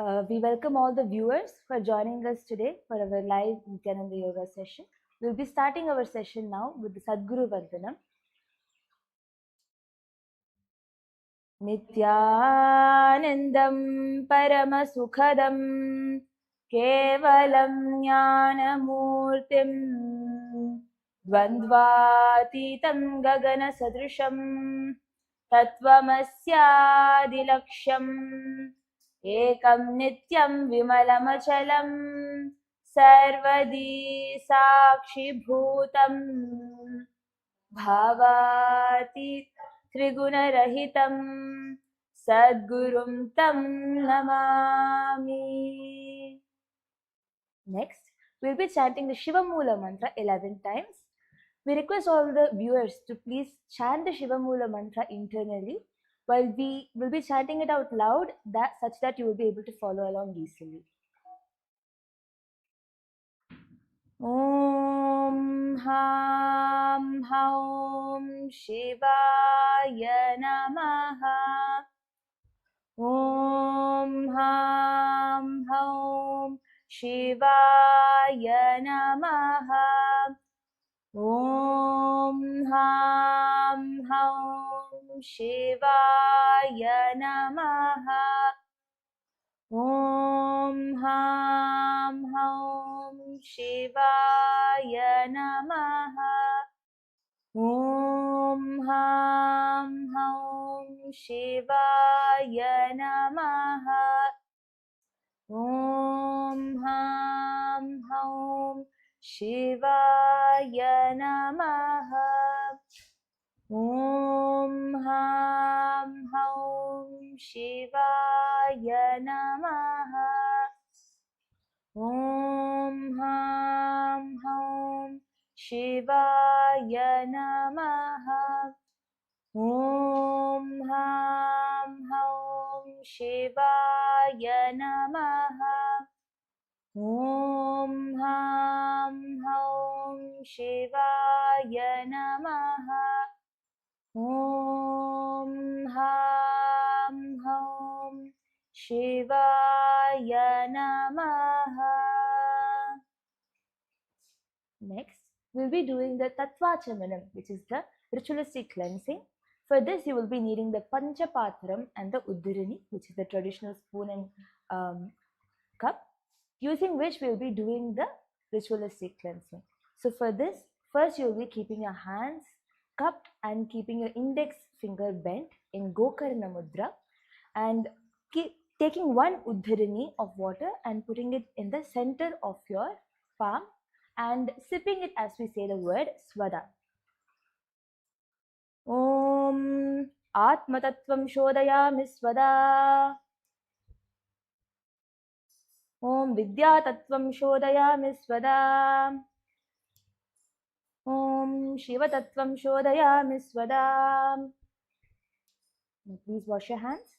We welcome all the viewers for joining us today for our live Nithyananda Yoga session. We'll be starting our session now with the Sadguru Vandanam. Nithyanandam Paramasukhadam Kevalam Jnanamurtim Dvandvatitam Gagana Sadrisham Tattvamasyadilaksham Ekam Nityam Vimalamacchalam Sarvadi Sakshi Bhutam Bhavati Trigunarahitam Sadgurum Tam Namami. Next, we'll be chanting the Shiva Mula mantra 11 times. We request all the viewers to please chant the Shiva Mula mantra internally while we will be chanting it out loud such that you will be able to follow along easily. Om Ham Haum Shivaya Namaha. Om Ham Haum Shivaya Namaha. Om Ham Haum Shivaya Namaha. Om Ham Haum Shivaya Namaha. Om Ham Haum Shivaya Namaha. Om Ham Haum Shivaya Namaha. Om Ham Haum Shivaya Namaha. Om Ham Haum Shivaya Namaha. Om Ham Haum Shivaya Namaha. Om Ham Haum Shivaya Namaha. Om Ham Haum Shivaya Namaha. Next, we'll be doing the Tattvachamanam, which is the ritualistic cleansing. For this, you will be needing the Panchapatram and the Uddharani, which is the traditional spoon and cup, using which we'll be doing the ritualistic cleansing. So for this, first you'll be keeping your hands cupped and keeping your index finger bent in Gokarna Mudra and taking one Uddharani of water and putting it in the center of your palm and sipping it as we say the word Swada. Om Atmatattvam Shodayami Swada. Om Vidyatattvam Shodayami Swada. Om Shivatattvam Shodayami Swada. Please wash your hands.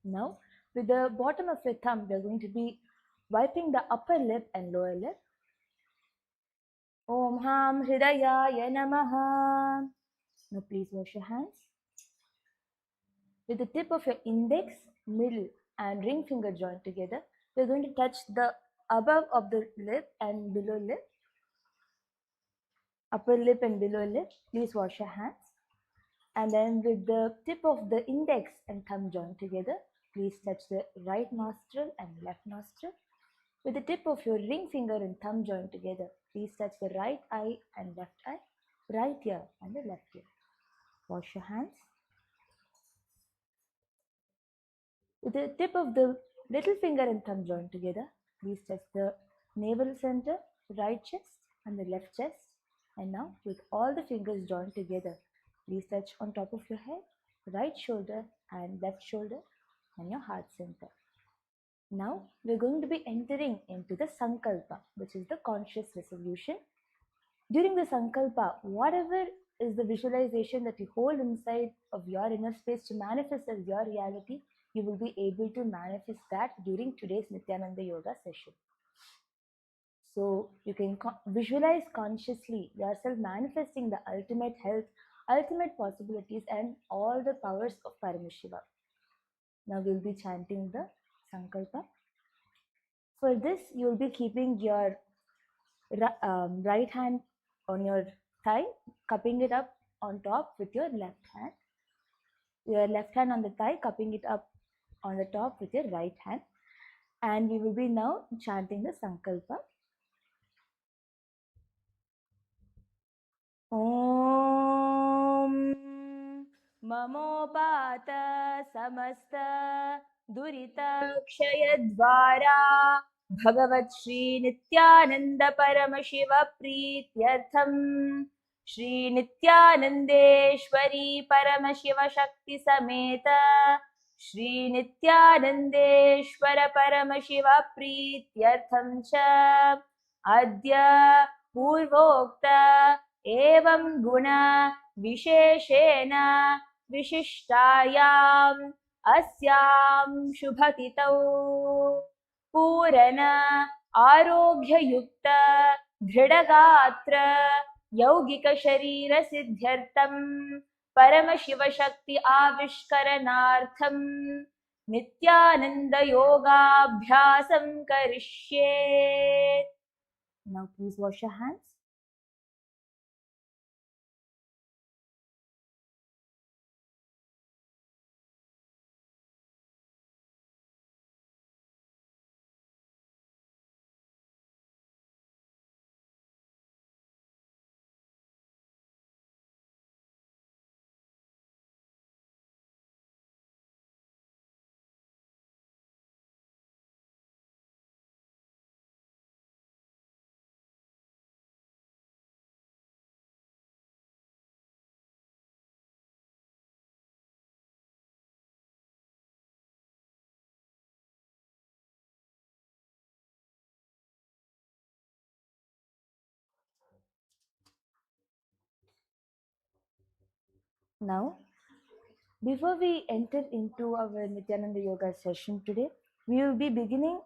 Now, with the bottom of your thumb, we are going to be wiping the upper lip and lower lip. Om Ham Hridayaya Namaha. Now, please wash your hands. With the tip of your index, middle, and ring finger joined together, we are going to touch the above of the lip and below lip. Upper lip and below lip. Please wash your hands. And then with the tip of the index and thumb joined together, please touch the right nostril and left nostril. With the tip of your ring finger and thumb joined together, please touch the right eye and left eye, right ear and the left ear. Wash your hands. With the tip of the little finger and thumb joined together, please touch the navel center, right chest and the left chest. And now with all the fingers joined together, please touch on top of your head, right shoulder and left shoulder and your heart center. Now we're going to be entering into the Sankalpa, which is the conscious resolution. During the Sankalpa, whatever is the visualization that you hold inside of your inner space to manifest as your reality, you will be able to manifest that during today's Nithyananda Yoga session. So you can visualize consciously yourself manifesting the ultimate health, ultimate possibilities and all the powers of Paramashiva. Now we'll be chanting the Sankalpa. For this, you will be keeping your right hand on your thigh, cupping it up on top with your left hand. Your left hand on the thigh, cupping it up on the top with your right hand. And we will be now chanting the Sankalpa. Om Mamopat Samasta Durita Kshayadvara Bhagavat Shri Nithyananda Paramashiva Prityartham Shri Nithyanandeshwari Paramashiva Shakti Sameta Shri Nithyanandeshwara Paramashiva Prityartham Cha Adya Purvokta एवं गुण विशेषेण विशिष्टायाम् अस्यां शुभतिथौ पूरण आरोग्ययुक्त दृढगात्र यौगिक शरीर सिद्ध्यर्थं परमशिवशक्ति आविष्करणार्थं नित्यानंद योगाभ्यासं करिष्ये. Now please wash your hands. Now, before we enter into our Nithyananda Yoga session today, we will be beginning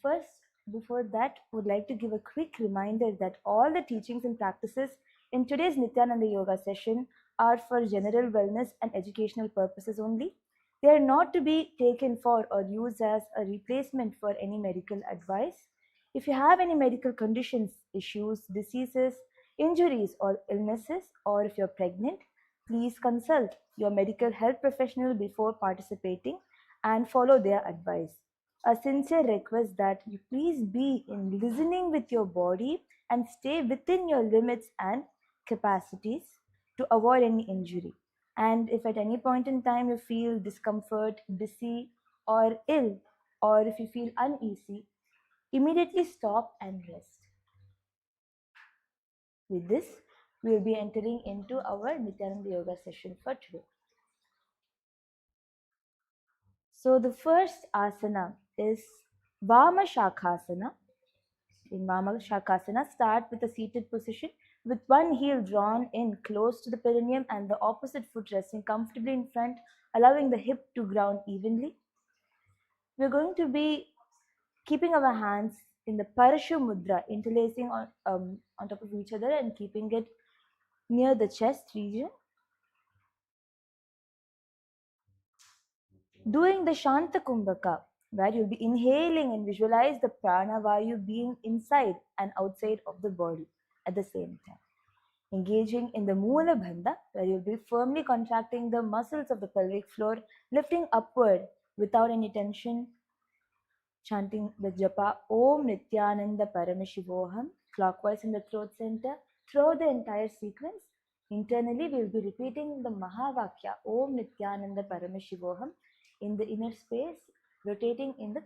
first. Before that, would like to give a quick reminder that all the teachings and practices in today's Nithyananda Yoga session are for general wellness and educational purposes only. They are not to be taken for or used as a replacement for any medical advice. If you have any medical conditions, issues, diseases, injuries, or illnesses, or if you're pregnant, please consult your medical health professional before participating and follow their advice. A sincere request that you please be in listening with your body and stay within your limits and capacities to avoid any injury. And if at any point in time you feel discomfort, dizzy, or ill, or if you feel uneasy, immediately stop and rest. With this, we will be entering into our Nithyananda Yoga session for today. So the first asana is Vama Shakhasana. In Vama Shakhasana, start with a seated position with one heel drawn in close to the perineum and the opposite foot resting comfortably in front, allowing the hip to ground evenly. We're going to be keeping our hands in the Parashu Mudra, interlacing on top of each other and keeping it near the chest region. Doing the Shanta Kumbhaka, where you'll be inhaling and visualize the prana vayu being inside and outside of the body at the same time. Engaging in the Moola Bandha, where you'll be firmly contracting the muscles of the pelvic floor, lifting upward without any tension, chanting the japa Om Nithyananda Paramashivoham clockwise in the throat center throughout the entire sequence. Internally, we will be repeating the Mahavakya Om Nithyananda Paramashivoham in the inner space, rotating in the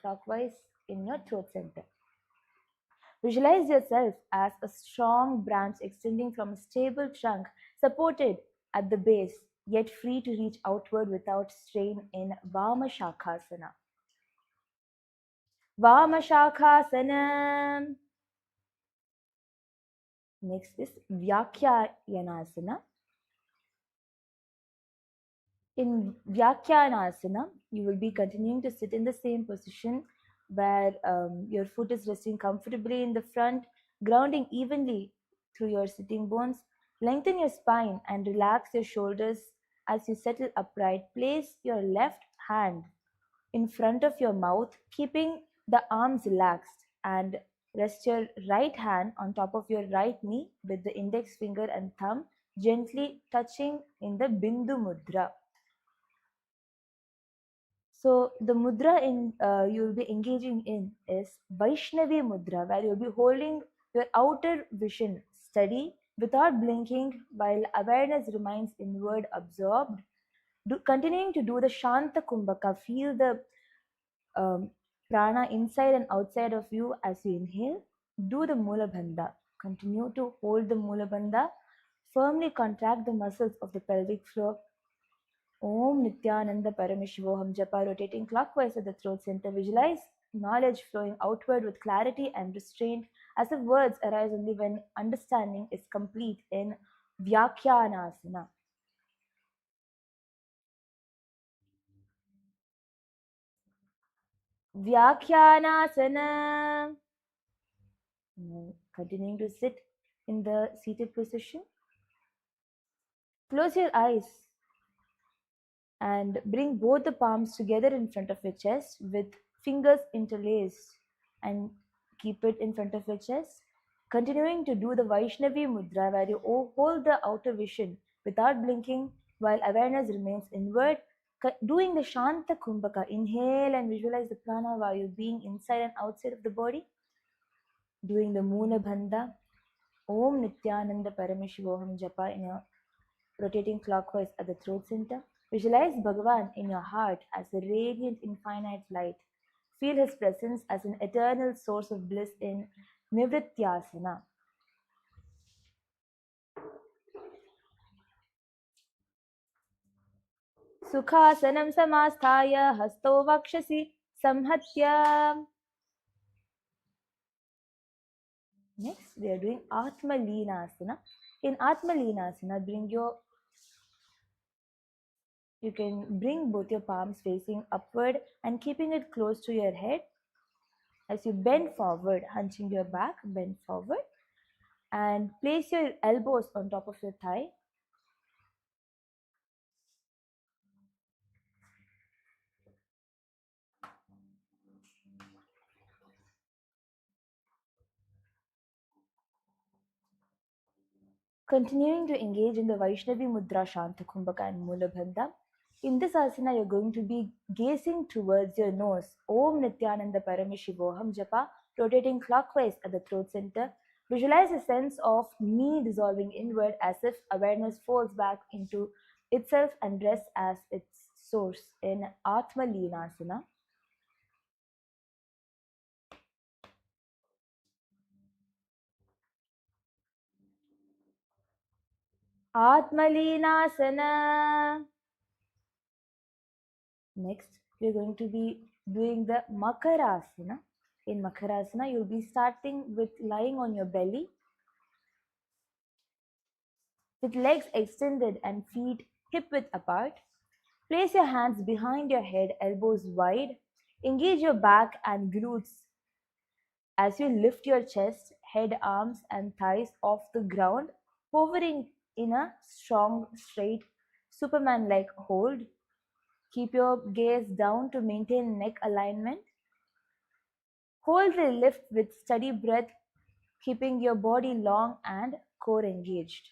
clockwise in your throat center. Visualize yourself as a strong branch extending from a stable trunk, supported at the base, yet free to reach outward without strain in Vama Shakhasana. Vama Shakhasana. Next is Vyakyanasana. In Vyakyanasana, you will be continuing to sit in the same position where your foot is resting comfortably in the front, grounding evenly through your sitting bones. Lengthen your spine and relax your shoulders as you settle upright. Place your left hand in front of your mouth, keeping the arms relaxed, and rest your right hand on top of your right knee with the index finger and thumb gently touching in the Bindu Mudra. So the mudra you'll be engaging in is Vaishnavi Mudra, where you'll be holding your outer vision steady without blinking while awareness remains inward absorbed. Continuing to do the Shanta Kumbhaka, feel the um, prana inside and outside of you as you inhale. Do the Mula Bandha. Continue to hold the Mula Bandha. Firmly contract the muscles of the pelvic floor. Om Nithyananda Parameshivoham Japa, rotating clockwise at the throat center. Visualize knowledge flowing outward with clarity and restraint, as if words arise only when understanding is complete in Vyakyanasana. Vyakyanasana. Now, continuing to sit in the seated position. Close your eyes and bring both the palms together in front of your chest with fingers interlaced, and keep it in front of your chest. Continuing to do the Vaishnavi Mudra, where you hold the outer vision without blinking while awareness remains inward. Doing the Shanta Kumbhaka, inhale and visualize the prana while you're being inside and outside of the body. Doing the Mula Bandha, Om Nithyananda Parameshivoham Japa in your rotating clockwise at the throat center. Visualize Bhagavan in your heart as a radiant infinite light. Feel his presence as an eternal source of bliss in Nivrityasana. Sukhasanam samasthaya hasto vakshasi samhatya. Next, we are doing Atma Leenasana. In Atma Leenasana, you can bring both your palms facing upward and keeping it close to your head. As you bend forward, hunching your back, bend forward, and place your elbows on top of your thigh. Continuing to engage in the Vaishnavi Mudra, Shanta Kumbhaka and Mula Bandha. In this asana, you're going to be gazing towards your nose. Om Nithyananda Parameshivoham Japa, rotating clockwise at the throat center. Visualize a sense of me dissolving inward as if awareness falls back into itself and rests as its source in Atma Leenasana. Atma Leenasana. Next, we're going to be doing the Makarasana. In Makarasana, you'll be starting with lying on your belly with legs extended and feet hip width apart. Place your hands behind your head, elbows wide. Engage your back and glutes as you lift your chest, head, arms, and thighs off the ground, hovering in a strong, straight, Superman like hold. Keep your gaze down to maintain neck alignment. Hold the lift with steady breath, keeping your body long and core engaged.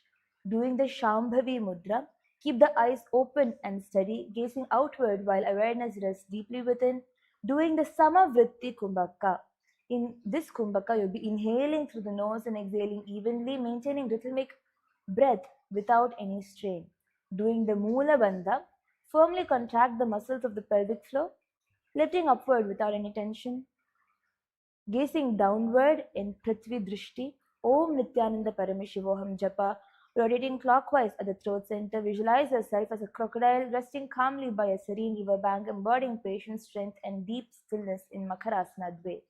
Doing the Shambhavi Mudra, keep the eyes open and steady, gazing outward while awareness rests deeply within. Doing the Samavritti Kumbhaka. In this Kumbhaka, you'll be inhaling through the nose and exhaling evenly, maintaining rhythmic breath without any strain. Doing the Mula Bandha, firmly contract the muscles of the pelvic floor, lifting upward without any tension. Gazing downward in Prithvi Drishti, Om Nithyananda Parameshivoham Japa, rotating clockwise at the throat center. Visualize yourself as a crocodile resting calmly by a serene river bank, embodying patience, strength, and deep stillness in Makarasana Dve.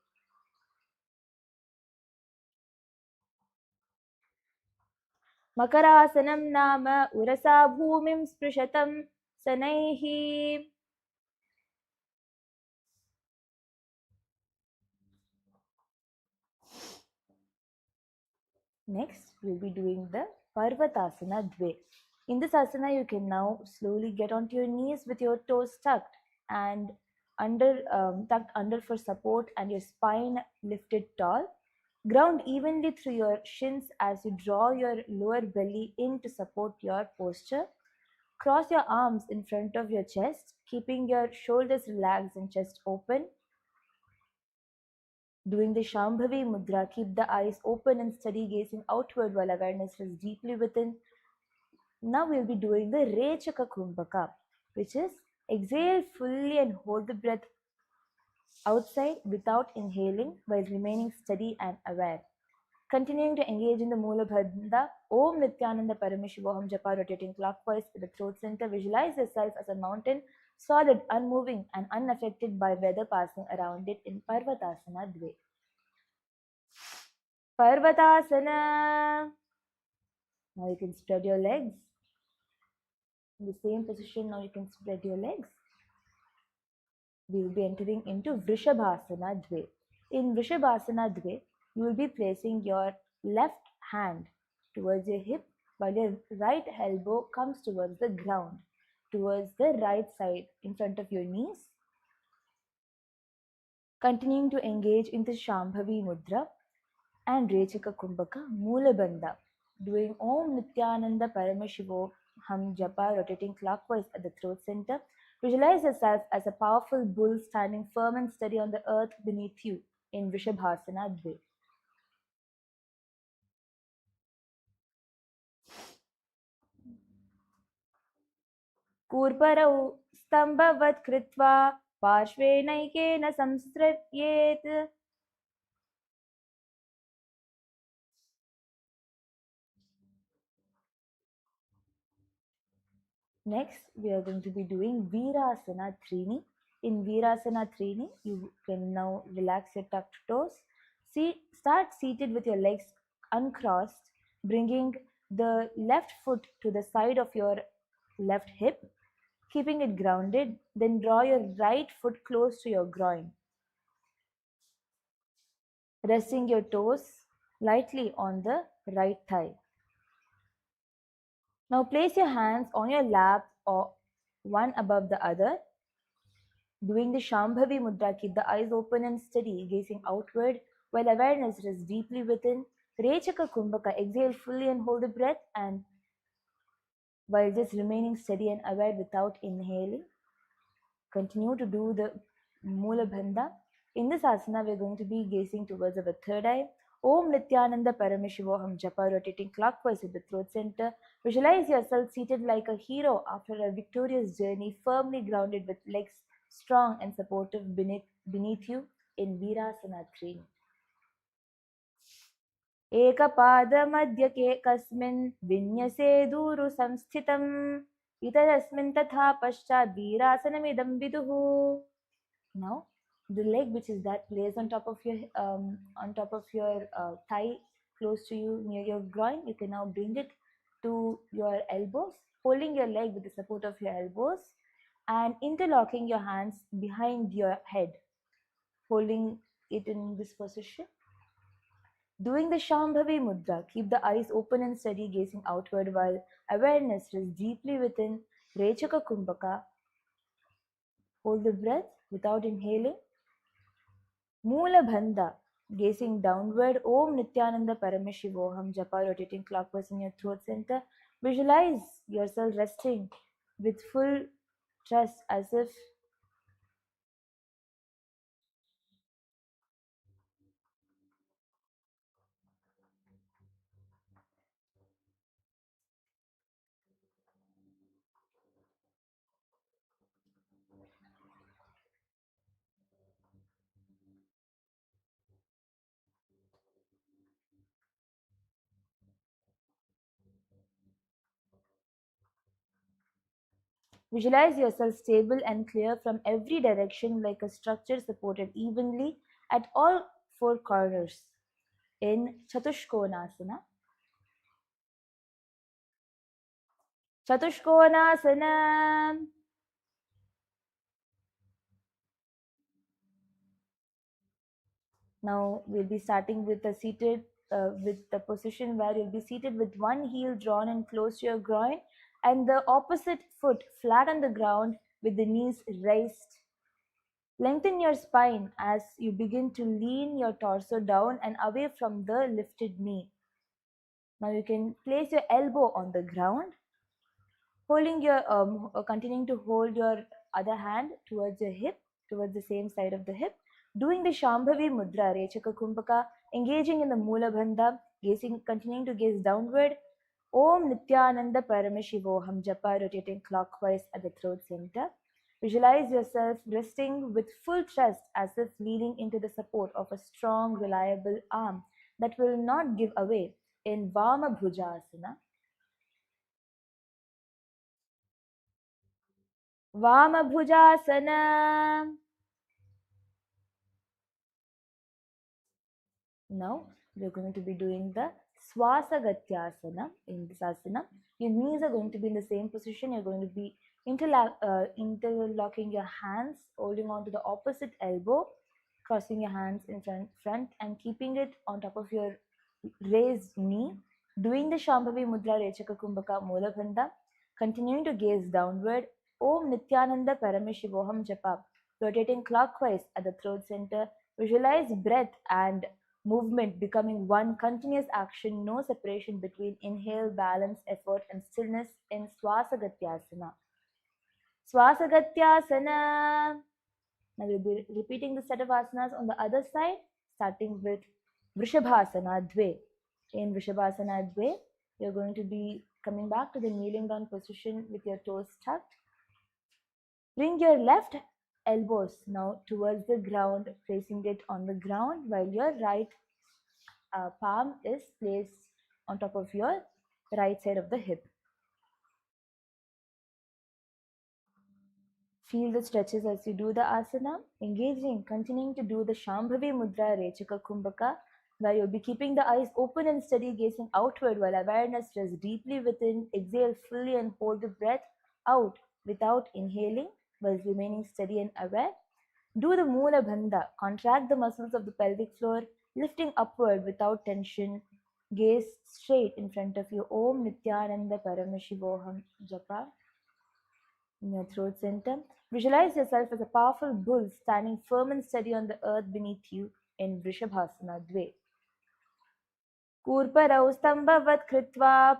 Makarasanam nama urasa bhumim sprishatam sanaihi. Next, we'll be doing the Parvatasana Dve. In this asana, you can now slowly get onto your knees with your toes tucked and tucked under for support and your spine lifted tall. Ground evenly through your shins as you draw your lower belly in to support your posture. Cross your arms in front of your chest, keeping your shoulders relaxed and chest open. Doing the Shambhavi Mudra, keep the eyes open and steady, gazing outward while awareness is deeply within. Now we'll be doing the Rechaka Kumbhaka, which is exhale fully and hold the breath outside without inhaling while remaining steady and aware. Continuing to engage in the Mula Bandha, Om Nithyananda Paramashivoham Japa, rotating clockwise to the throat center. Visualize yourself as a mountain, solid, unmoving, and unaffected by weather passing around it in Parvatasana Dve. Parvatasana. Now you can spread your legs. In the same position, now you can spread your legs. We will be entering into Vrishabhasana Dve. In Vrishabhasana Dve, you will be placing your left hand towards your hip while your right elbow comes towards the ground, towards the right side in front of your knees. Continuing to engage in the Shambhavi Mudra and Rechaka Kumbhaka Mula Bandha. Doing Om Nithyananda Paramashivo Ham Japa, rotating clockwise at the throat center. Visualize yourself as a powerful bull standing firm and steady on the earth beneath you in Vrishabhasana Dve. कूर्परौ स्तम्भवत् कृत्वा पार्श्वेनैकेन संसृज्येत्. Next, we are going to be doing Virasana Trini. In Virasana Trini, you can now relax your tucked toes. Start seated with your legs uncrossed, bringing the left foot to the side of your left hip, keeping it grounded. Then draw your right foot close to your groin, resting your toes lightly on the right thigh. Now place your hands on your lap or one above the other. Doing the Shambhavi Mudra, keep the eyes open and steady, gazing outward while awareness rests deeply within. Rechaka Kumbhaka, exhale fully and hold the breath, and while just remaining steady and aware without inhaling, continue to do the Mula Bandha. In this asana, we're going to be gazing towards our third eye. Om Nithyananda Paramashivoham Japa, rotating clockwise at the throat center. Visualize yourself seated like a hero after a victorious journey, firmly grounded with legs strong and supportive beneath you in Virasana 3. एकपादमध्यके कस्मिन् विन्यसे दूरु संस्थितम् इतरस्मिन् तथा पश्चात् वीरासनमिदं विदुः. Now, the leg which is that placed on top of your thigh, close to you near your groin, you can now bring it to your elbows, holding your leg with the support of your elbows and interlocking your hands behind your head, holding it in this position. Doing the Shambhavi Mudra, keep the eyes open and steady, gazing outward while awareness rests deeply within. Rechaka Kumbhaka, hold the breath without inhaling. Mula Bandha, gazing downward. Om Nithyananda Paramashivoham Japa, rotating clockwise in your throat center. Visualize yourself resting with full trust as if visualize yourself stable and clear from every direction like a structure supported evenly at all four corners in Chatushkonasana. Chatushkonasana. Now we'll be starting with the position where you'll be seated with one heel drawn in close to your groin and the opposite foot flat on the ground, with the knees raised. Lengthen your spine as you begin to lean your torso down and away from the lifted knee. Now you can place your elbow on the ground, holding your continuing to hold your other hand towards your hip, towards the same side of the hip, doing the Shambhavi Mudra, Rechaka Kumbhaka, engaging in the Mula Bandha, gazing, continuing to gaze downward. Om Nithyananda Paramashivoham Japa, rotating clockwise at the throat center. Visualize yourself resting with full trust as if leaning into the support of a strong, reliable arm that will not give away in Vama Bhujasana. Vama Bhujasana. Now we're going to be doing the Swasagatyasana in this asana. Your knees are going to be in the same position. You're going to be interlocking your hands, holding on to the opposite elbow, crossing your hands in front and keeping it on top of your raised knee. Doing the Shambhavi Mudra Rechaka Kumbhaka Mulabandha. Continuing to gaze downward. Om Nithyananda Paramashivoham Japa. Rotating clockwise at the throat center. Visualize breath and movement becoming one continuous action, no separation between inhale, balance, effort, and stillness in Swasagatyasana. Swasagatyasana. Now we'll be repeating the set of asanas on the other side, starting with Vrishabhasana Dve. In Vrishabhasana Dve, you're going to be coming back to the kneeling down position with your toes tucked. Bring your left elbows now towards the ground, placing it on the ground while your right palm is placed on top of your right side of the hip. Feel the stretches as you do the asana, engaging, continuing to do the Shambhavi Mudra Rechaka Kumbhaka, where you'll be keeping the eyes open and steady, gazing outward while awareness rests deeply within. Exhale fully and hold the breath out without inhaling, while remaining steady and aware. Do the Mula Bandha, contract the muscles of the pelvic floor, lifting upward without tension. Gaze straight in front of you. Om Nithyananda Paramashivoham Japa in your throat center. Visualize yourself as a powerful bull standing firm and steady on the earth beneath you in Vrishabhasana Dve. Kurparau stambhavat kritva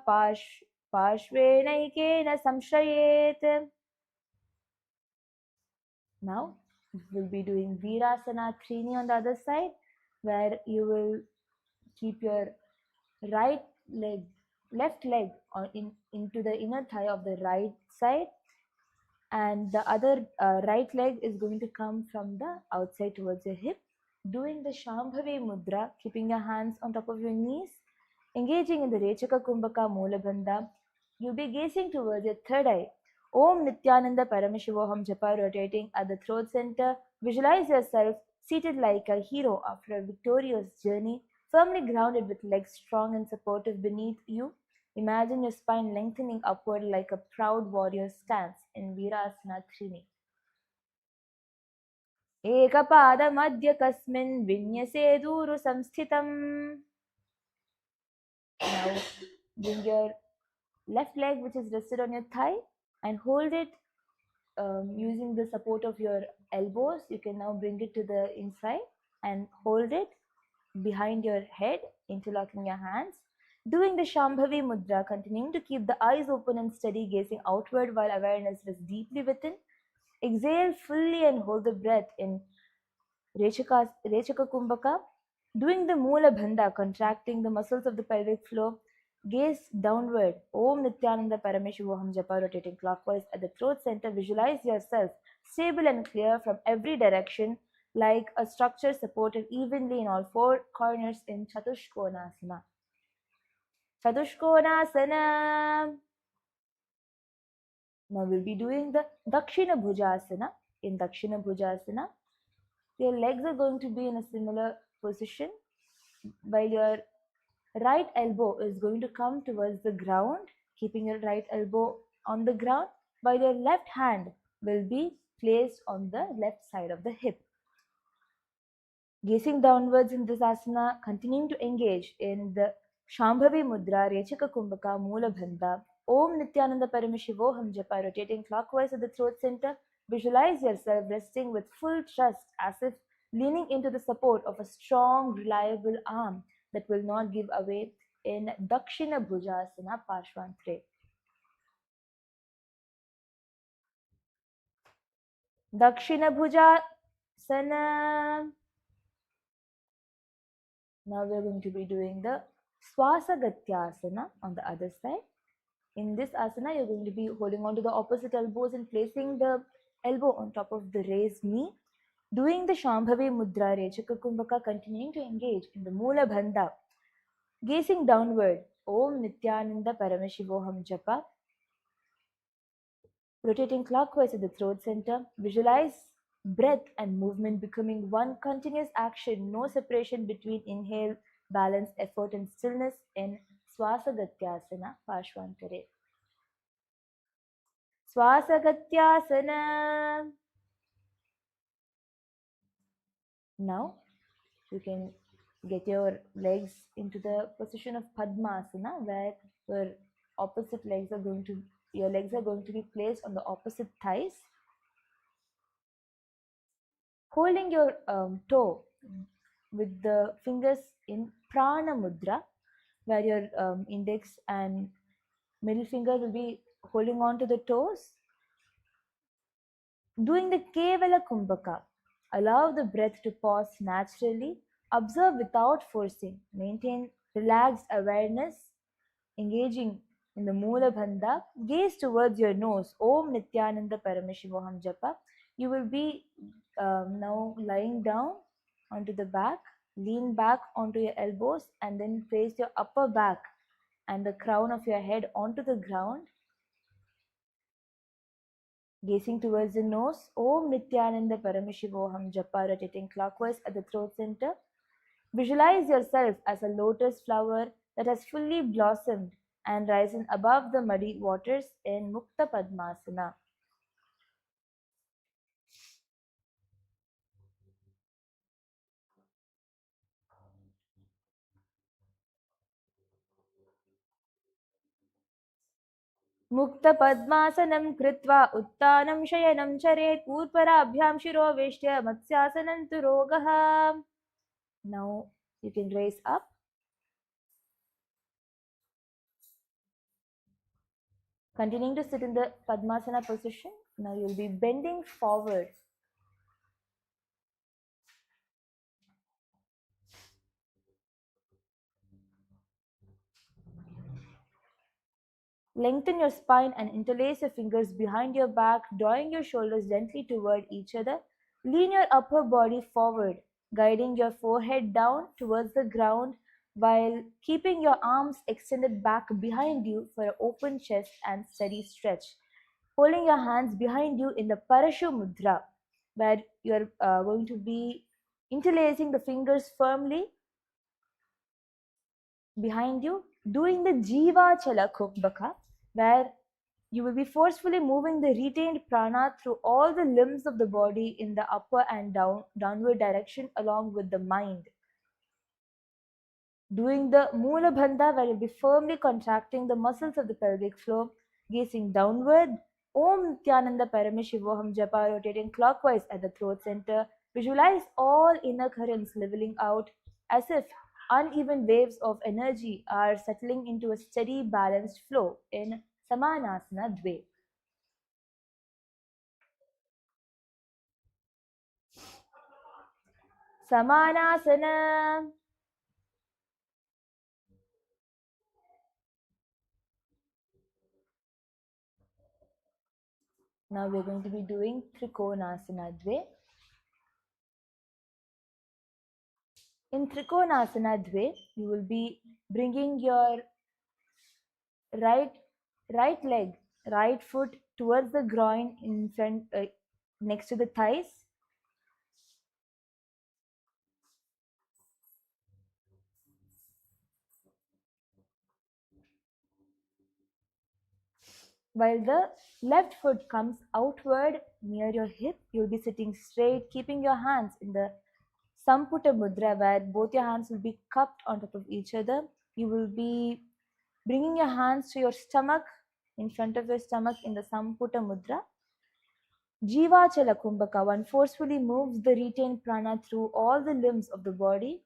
parshvenaikena samshrayet. Now we'll be doing Virasana Trini on the other side, where you will keep your right leg, left leg into the inner thigh of the right side, and the other right leg is going to come from the outside towards your hip. Doing the Shambhavi Mudra, keeping your hands on top of your knees, engaging in the Rechaka Kumbhaka Mulabandha. You'll be gazing towards your third eye. Om Nithyananda Paramashivoham Japa, rotating at the throat center. Visualize yourself seated like a hero after a victorious journey, firmly grounded with legs strong and supportive beneath you. Imagine your spine lengthening upward like a proud warrior stance in Virasana Trini. एकपादमध्यकस्मिन् विन्यसे दूरु संस्थितम्. Now bring your left leg, which is rested on your thigh, and hold it using the support of your elbows. You can now bring it to the inside and hold it behind your head, interlocking your hands. Doing the Shambhavi Mudra, continuing to keep the eyes open and steady, gazing outward while awareness rests deeply within. Exhale fully and hold the breath in Rechaka Kumbhaka. Doing the Mula Bandha, contracting the muscles of the pelvic floor. Gaze downward. Om Nithyananda Paramashivoham Japa, rotating clockwise at the throat center. Visualize yourself stable and clear from every direction, like a structure supported evenly in all four corners in Chatushkonasana. Chatushkonasana. Now we'll be doing the Dakshina Bhujasana. In Dakshina Bhujasana, your legs are going to be in a similar position, while your right elbow is going to come towards the ground, keeping your right elbow on the ground, while your left hand will be placed on the left side of the hip. Gazing downwards in this asana, continuing to engage in the Shambhavi Mudra, Rechaka Kumbhaka, Mula Bandha. Om Nithyananda Paramashivoham Japa, rotating clockwise at the throat center. Visualize yourself resting with full trust, as if leaning into the support of a strong, reliable arm that will not give away in Dakshina Bhujasana Parshvantre. Dakshina Bhujasana. Now we're going to be doing the Swasagatyasana on the other side. In this asana, you're going to be holding on to the opposite elbows and placing the elbow on top of the raised knee. Doing the Shambhavi Mudra, Rechaka Kumbhaka, continuing to engage in the Mula Bandha. Gazing downward, Om Nithyananda Paramashivoham Japa. Rotating clockwise at the throat center. Visualize breath and movement becoming one continuous action, no separation between inhale, balance, effort, and stillness in Swasagatyasana Parshvantare. Swasagatyasana. Now you can get your legs into the position of Padmasana, where your opposite legs are going to be placed on the opposite thighs. Holding your toe with the fingers in Prana Mudra, where your index and middle finger will be holding on to the toes. Doing the Kevala Kumbhaka, allow the breath to pause naturally, observe without forcing, maintain relaxed awareness, engaging in the Mula Bandha, gaze towards your nose, Om Nithyananda Paramashivoham Japa. You will be now lying down onto the back, lean back onto your elbows, and then place your upper back and the crown of your head onto the ground. Gazing towards the nose, Om Nithyananda Paramashivoham Japa, rotating clockwise at the throat center. Visualize yourself as a lotus flower that has fully blossomed and risen above the muddy waters in Mukta Padmasana. Mukta Padmasanam Kritva Uttanam Shayanam Charet Purparabhyam Shiroveshtya Matsyasanam Turogaha. Now you can raise up. Continuing to sit in the Padmasana position. Now you'll be bending forward. Lengthen your spine and interlace your fingers behind your back, drawing your shoulders gently toward each other. Lean your upper body forward, guiding your forehead down towards the ground while keeping your arms extended back behind you for an open chest and steady stretch. Holding your hands behind you in the Parashu Mudra, where you're going to be interlacing the fingers firmly behind you, doing the Jiva Chala Kumbhaka, where you will be forcefully moving the retained prana through all the limbs of the body in the upper and downward direction along with the mind. Doing the Mula Bandha, where you'll be firmly contracting the muscles of the pelvic floor, gazing downward. Om Nithyananda Paramashivoham Japa, rotating clockwise at the throat center. Visualize all inner currents leveling out as if uneven waves of energy are settling into a steady, balanced flow in Samanasana Dve. Samanasana. Now we're going to be doing Trikonasana Dve. In Trikonasana Dve, you will be bringing your right leg, right foot towards the groin in front, next to the thighs. While the left foot comes outward near your hip, you'll be sitting straight, keeping your hands in the Samputa Mudra, where both your hands will be cupped on top of each other. You will be bringing your hands to your stomach, in front of your stomach in the Samputa Mudra. Jivachala Kumbhaka, one forcefully moves the retained prana through all the limbs of the body,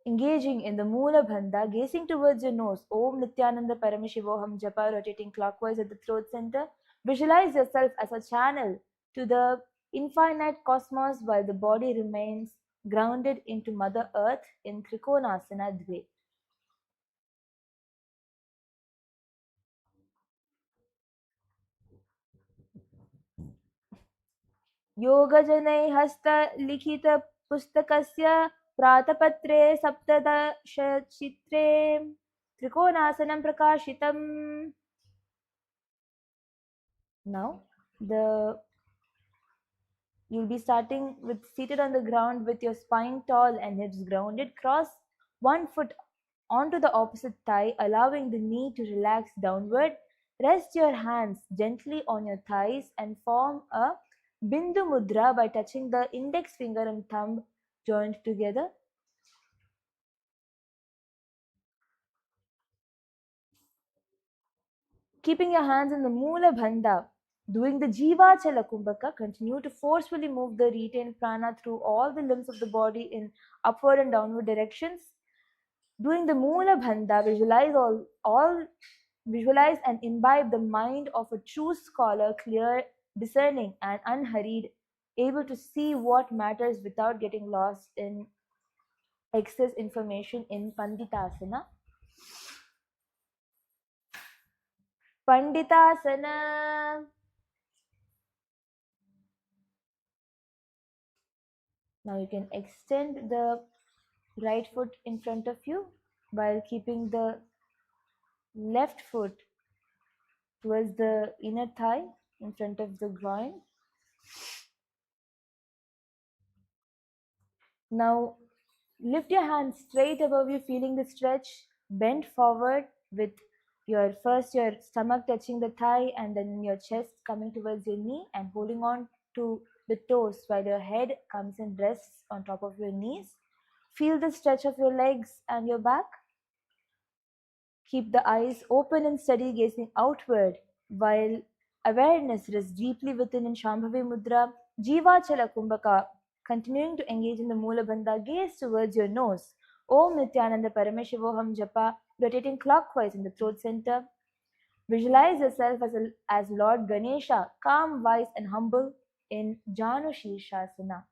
engaging in the Moola Bandha, gazing towards your nose. Om Nithyananda Paramashivoham Japa, rotating clockwise at the throat center. Visualize yourself as a channel to the infinite cosmos while the body remains grounded into Mother Earth in Trikonasana Dve. योगजनैः हस्तलिखितपुस्तकस्य प्रातपत्रे सप्तदशचित्रे त्रिकोणासनं प्रकाशितम्. Now, you'll be starting with seated on the ground with your spine tall and hips grounded. Cross one foot onto the opposite thigh, allowing the knee to relax downward. Rest your hands gently on your thighs and form a Bindu Mudra by touching the index finger and thumb joined together. Keeping your hands in the Moola Bandha, doing the Jivachala Kumbhaka, continue to forcefully move the retained prana through all the limbs of the body in upward and downward directions. Doing the Moola Bandha, visualize and imbibe the mind of a true scholar, clear, discerning, and unhurried, able to see what matters without getting lost in excess information in Panditasana. Panditasana. Now you can extend the right foot in front of you while keeping the left foot towards the inner thigh in front of the groin. Now lift your hands straight above you, feeling the stretch. Bend forward with your stomach touching the thigh and then your chest coming towards your knee and holding on to the toes while your head comes and rests on top of your knees. Feel the stretch of your legs and your back. Keep the eyes open and steady, gazing outward while awareness rests deeply within in Shambhavi Mudra. Jivachala Kumbhaka, continuing to engage in the Moola Bandha, gaze towards your nose. Om Nithyananda Paramashivoham Japa, rotating clockwise in the throat center. Visualize yourself as Lord Ganesha, calm, wise, and humble in Janu Shirshasana.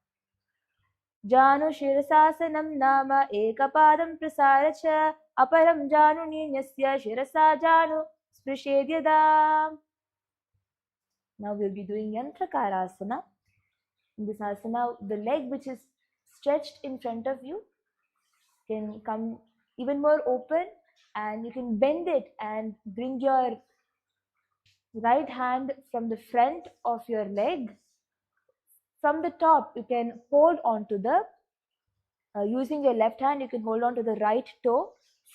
जानुशीर्षासनं नाम एकपादं प्रसार्य च अपरं जानुनीन्यस्य शिरसा जानु स्पृशेद्यदा. Now we'll be doing Yantrakarasana. In this asana, the leg which is stretched in front of you can come even more open, and you can bend it and bring your right hand from the front of your leg. From the top, you can hold on to the using your left hand, you can hold on to the right toe,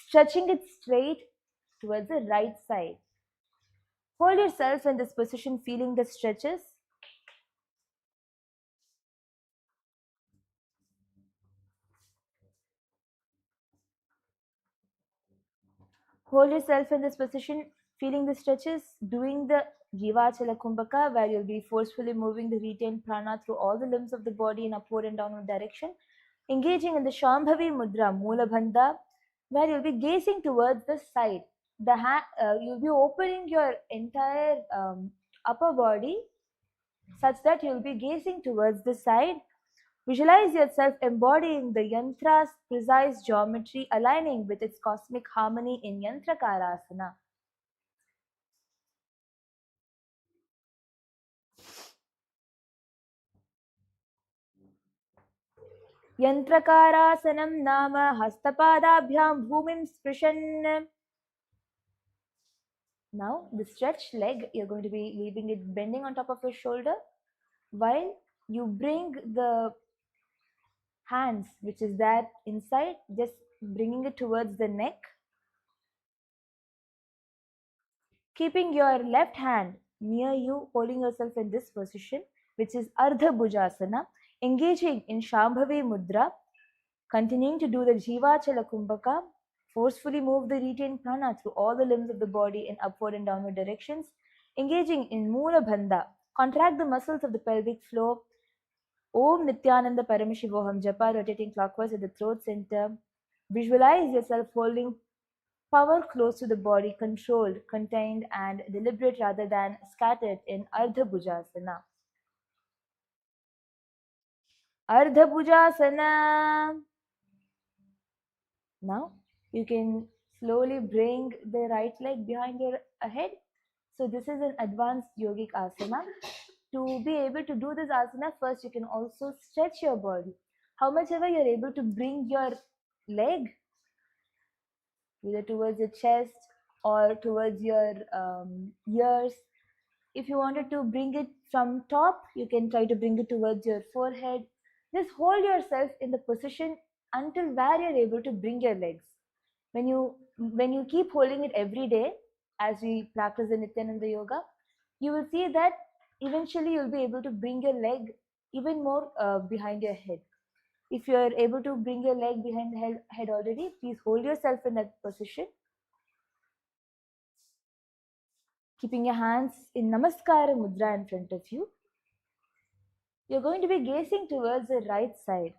stretching it straight towards the right side. Hold yourself in this position, feeling the stretches. Hold yourself in this position, feeling the stretches, doing the Jivachala Kumbhaka, where you'll be forcefully moving the retained prana through all the limbs of the body in upward and downward direction. Engaging in the Shambhavi Mudra, Moola Bandha, where you'll be gazing towards the side. You'll be opening your entire upper body such that you'll be gazing towards the side. Visualize yourself embodying the yantra's precise geometry, aligning with its cosmic harmony in Yantrakarasana. Yantrakarāsanam nama hastapadabhyam bhumim sprishan. Now, the stretched leg, you're going to be leaving it bending on top of your shoulder while you bring the hands, which is that inside, just bringing it towards the neck. Keeping your left hand near you, holding yourself in this position, which is Ardha Bhujasana, engaging in Shambhavi Mudra, continuing to do the Jivachala Kumbhaka, forcefully move the retained prana through all the limbs of the body in upward and downward directions, engaging in Moola Bandha, Contract the muscles of the pelvic floor. Om Nithyananda Paramashivoham Japa, rotating clockwise at the throat center. Visualize yourself holding power close to the body, controlled, contained, and deliberate rather than scattered in Ardha Bhujasana. Ardha Bhujasana. Now you can slowly bring the right leg behind your head. So this is an advanced yogic asana. To be able to do this asana, first you can also stretch your body. How much ever you're able to bring your leg either towards your chest or towards your ears. If you wanted to bring it from top, you can try to bring it towards your forehead. Just hold yourself in the position until where you're able to bring your legs. When you keep holding it every day, as we practice the Nithyananda yoga, you will see that eventually you'll be able to bring your leg even more behind your head. If you are able to bring your leg behind the head already, please hold yourself in that position, keeping your hands in Namaskara Mudra in front of you. You're going to be gazing towards the right side,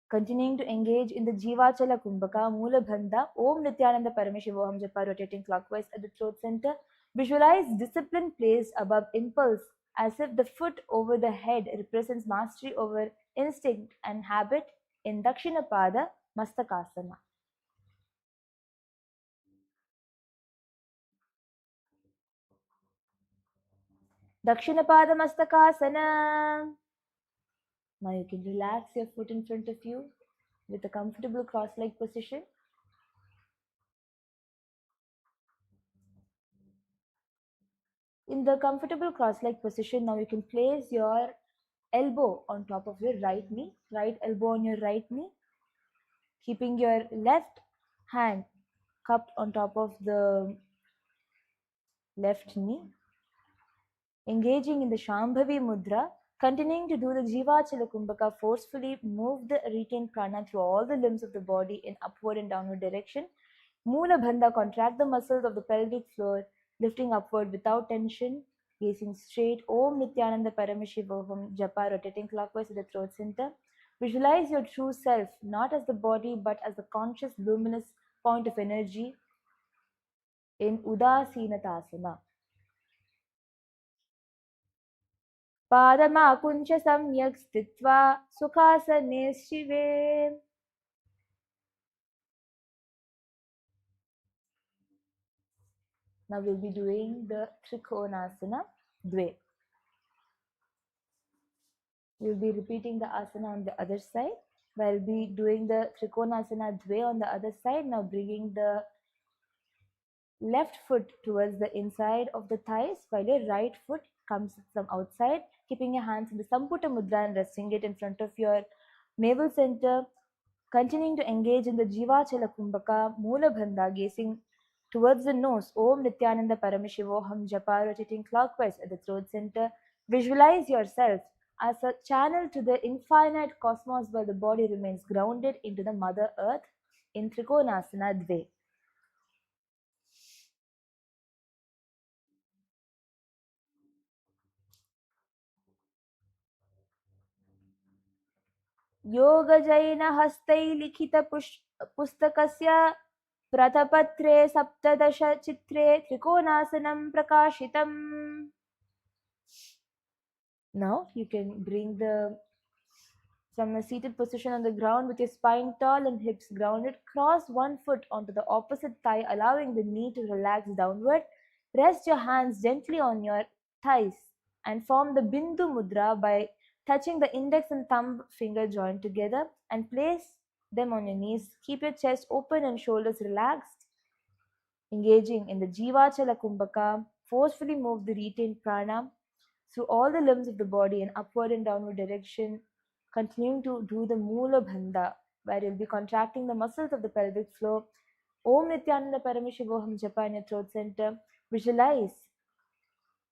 continuing to engage in the Jivachala Kumbhaka, Mula Bandha, Om Nithyananda Paramashivoham Japa, rotating clockwise at the throat center. Visualize discipline placed above impulse, as if the foot over the head represents mastery over instinct and habit in Dakshinapada Mastakasana. Dakshinapada Mastakasana. Now you can relax your foot in front of you with a comfortable cross-leg position. In the comfortable cross-leg position, now you can place your elbow on top of your right knee, right elbow on your right knee, keeping your left hand cupped on top of the left knee, engaging in the Shambhavi Mudra, continuing to do the Jivachala Kumbhaka, forcefully move the retained prana through all the limbs of the body in upward and downward direction. Mula Bandha, contract the muscles of the pelvic floor, lifting upward without tension, gazing straight. Om Nithyananda Paramashivoham Japa, rotating clockwise at the throat center. Visualize your true self, not as the body, but as the conscious, luminous point of energy in Udasinatasana. पादमाकुञ्च सम्यक् स्थित्वा सुखासने शिवे. Now we'll be doing the Trikonasana Dve. We'll be repeating the asana on the other side. We'll be doing the Trikonasana Dve on the other side. Now bringing the left foot towards the inside of the thighs while your right foot comes from outside, keeping your hands in the Samputa Mudra and resting it in front of your navel center. Continuing to engage in the Jivachala Kumbhaka, Mula Bandha, gazing towards the nose. Om Nithyananda Paramashivoham Japa, rotating clockwise at the throat center. Visualize yourself as a channel to the infinite cosmos where the body remains grounded into the Mother Earth in Trikonasana Dve. योगजैनहस्तैलिखितपुस्तकस्य प्रथपत्रे सप्तदशचित्रे त्रिकोणासनं प्रकाशितम्. Now you can bring from a seated position on the ground with your spine tall and hips grounded. Cross one foot onto the opposite thigh, allowing the knee to relax downward. Rest your hands gently on your thighs and form the Bindu Mudra by touching the index and thumb finger joined together and place them on your knees. Keep your chest open and shoulders relaxed. Engaging in the Jivachala Kumbhaka, forcefully move the retained prana through all the limbs of the body in upward and downward direction, continuing to do the Mula Bandha, where you'll be contracting the muscles of the pelvic floor. Om Nithyananda Paramashivoham Japa in your throat center. Visualize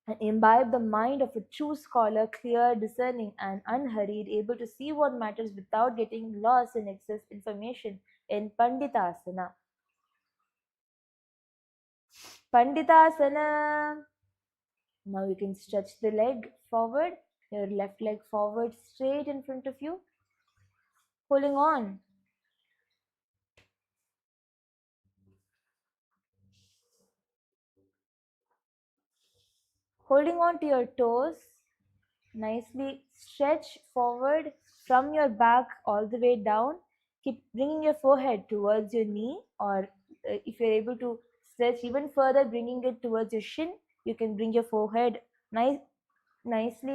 and imbibe the mind of a true scholar, clear, discerning, and unhurried, able to see what matters without getting lost in excess information in Panditasana. Panditasana. Now you can stretch the leg forward, your left leg forward straight in front of you, holding on. Holding on to your toes, nicely stretch forward from your back all the way down. Keep bringing your forehead towards your knee, or if you're able to stretch even further, bringing it towards your shin, you can bring your forehead nicely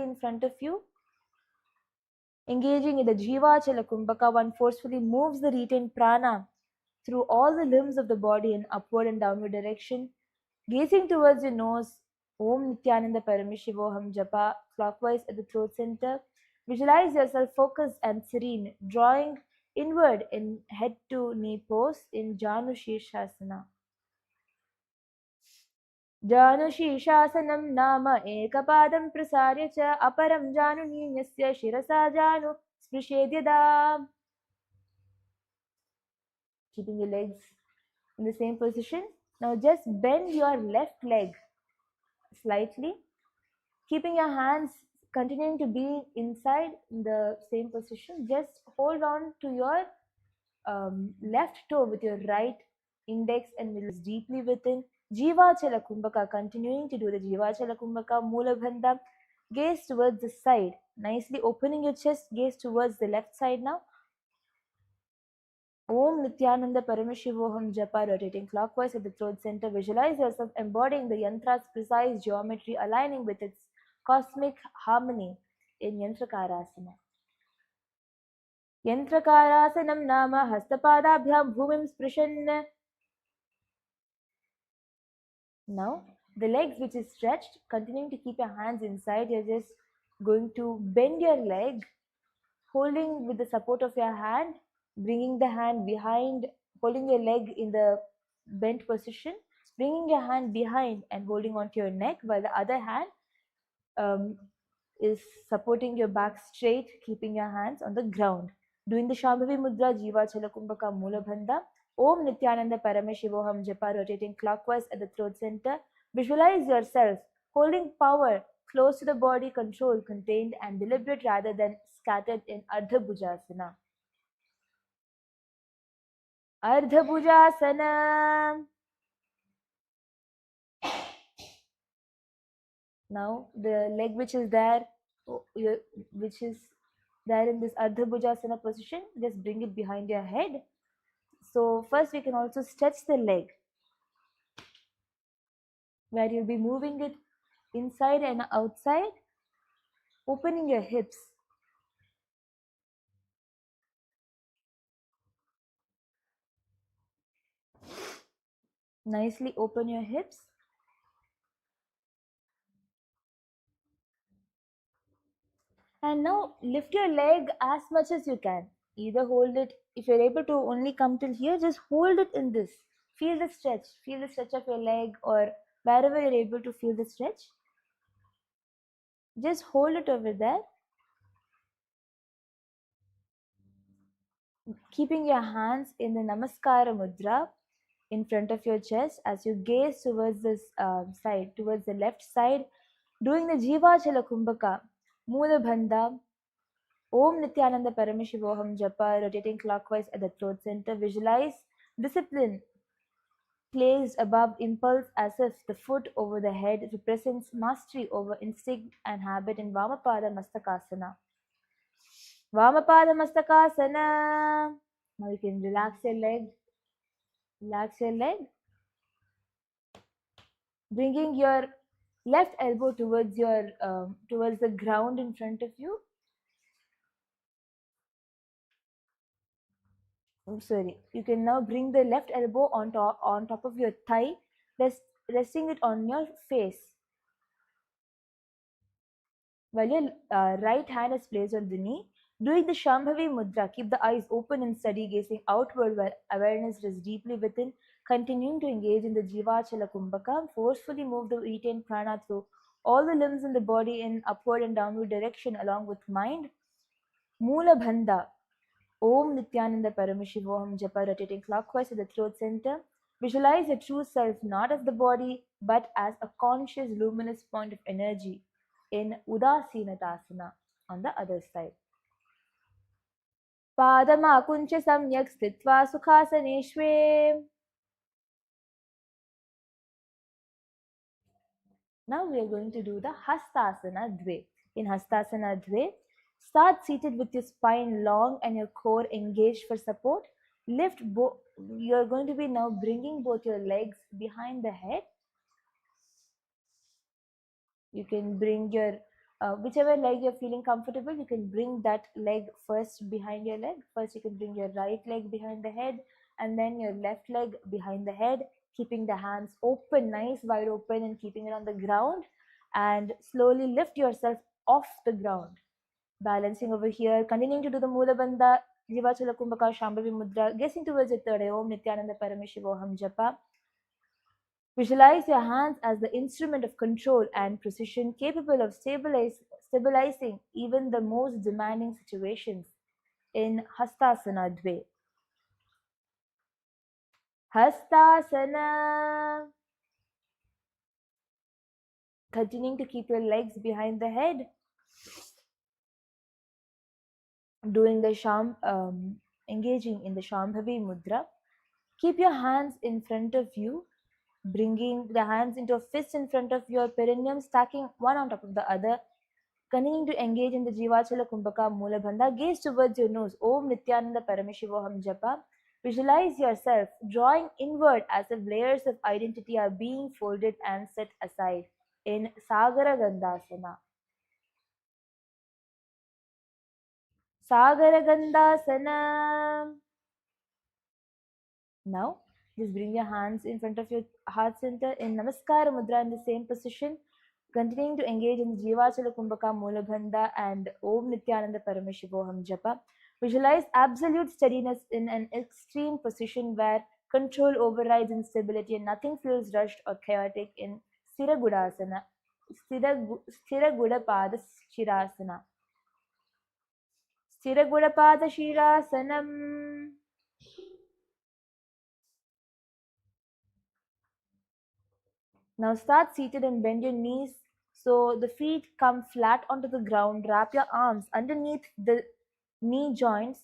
in front of you. Engaging in the Jivachala Kumbhaka, one forcefully moves the retained prana through all the limbs of the body in upward and downward direction. Gazing towards your nose, Om Nithyananda Paramashivoham Japa, clockwise at the throat center. Visualize yourself focused and serene, drawing inward in head to knee pose in Janu Shirshasana. जानुशीर्षासनं नाम एकपादं प्रसार्य च अपरं जानुनीयस्य शिरसा जानु स्पृशेद्यदा. Keeping your legs in the same position. Now just bend your left leg slightly, keeping your hands continuing to be inside in the same position. Just hold on to your left toe with your right index and middle deeply within. Jivachala Kumbhaka, continuing to do the Jivachala Kumbhaka, Mula Bandha. Gaze towards the side, nicely opening your chest, gaze towards the left side now. Om Nithyananda Paramashivoham Japa, rotating clockwise at the throat center. Visualize yourself embodying the yantra's precise geometry, aligning with its cosmic harmony in Yantrakarasana. Yantrakarasanam nama hastapadabhyam bhumim sprishan. Now, the legs which is stretched, continuing to keep your hands inside, you're just going to bend your leg, holding with the support of your hand, bringing the hand behind, holding your leg in the bent position, bringing your hand behind and holding onto your neck, while the other hand um, is supporting your back straight, keeping your hands on the ground. Doing the Shambhavi Mudra, Jiva Chalakumbhaka Mula Bandha. Om Nithyananda Paramashivoham Japa, rotating clockwise at the throat center. Visualize yourself holding power close to the body, control, contained and deliberate rather than scattered in Ardha Bhujasana. Ardha Bhujasana. Now the leg which is there, which is there in this Ardha Bhujasana position, just bring it behind your head. So first we can also stretch the leg, where you'll be moving it inside and outside, opening your hips. Nicely open your hips. And now lift your leg as much as you can. Either hold it, if you're able to only come till here, just hold it in this. Feel the stretch of your leg, or wherever you're able to feel the stretch. Just hold it over there. Keeping your hands in the Namaskara Mudra in front of your chest as you gaze towards this side, towards the left side, doing the Jivachala Kumbhaka, Mula Bandha, Om Nithyananda Paramashivoham Japa, rotating clockwise at the throat center. Visualize discipline placed above impulse as if the foot over the head represents mastery over instinct and habit in Vamapada Mastakasana. Vamapada Mastakasana. Now you can relax your leg. Relax your leg. Bringing your left elbow towards your towards the ground in front of you. Sorry, you can now bring the left elbow on top of your thigh, resting it on your face, while your right hand is placed on the knee. Doing the Shambhavi Mudra, keep the eyes open and steady, gazing outward while awareness rests deeply within. Continuing to engage in the Jivachala Kumbhaka, forcefully move the retained prana through all the limbs in the body in upward and downward direction along with mind. Mula Bandha. Om Nithyananda Paramashivoham Japa, rotating clockwise at the throat center. Visualize your true self not as the body but as a conscious luminous point of energy in Udasinatasana on the other side. Padamakuncha samyak sthitva sukhasaneshve. Now we are going to do the Hastasana Dve. In Hastasana Dve, start seated with your spine long and your core engaged for support. You're going to be now bringing both your legs behind the head. You can bring your whichever leg you're feeling comfortable, you can bring that leg first behind your leg. First, you can bring your right leg behind the head and then your left leg behind the head, keeping the hands open, nice wide open, and keeping it on the ground. And slowly lift yourself off the ground. Balancing over here, continuing to do the Mula Bandha, Jivachala Kumbhaka, Shambhavi Mudra, gazing towards the third eye, Om Nithyananda Paramashivoham Japa. Visualize your hands as the instrument of control and precision capable of stabilizing even the most demanding situations in Hastasana Dve. Hastasana. Continuing to keep your legs behind the head. Doing the engaging in the Shambhavi Mudra. Keep your hands in front of you, bringing the hands into a fist in front of your perineum, stacking one on top of the other. Continuing to engage in the Jivachala Kumbhaka Mula Bandha, gaze towards your nose. Om Nithyananda Paramashivoham Japa. Visualize yourself drawing inward as if layers of identity are being folded and set aside in Sagara Gandhasana. Sagara Gandhasana. Now, just bring your hands in front of your heart center in Namaskara Mudra in the same position. Continuing to engage in Jivachala Kumbhaka Mula Bandha and Om Nithyananda Paramashivoham Japa. Visualize absolute steadiness in an extreme position where control overrides instability and nothing feels rushed or chaotic in Sthira Gudasana. Sthira Gudapada Shirasana. Sthira Gudapada Shirasanam. Now start seated and bend your knees so the feet come flat onto the ground. Wrap your arms underneath the knee joints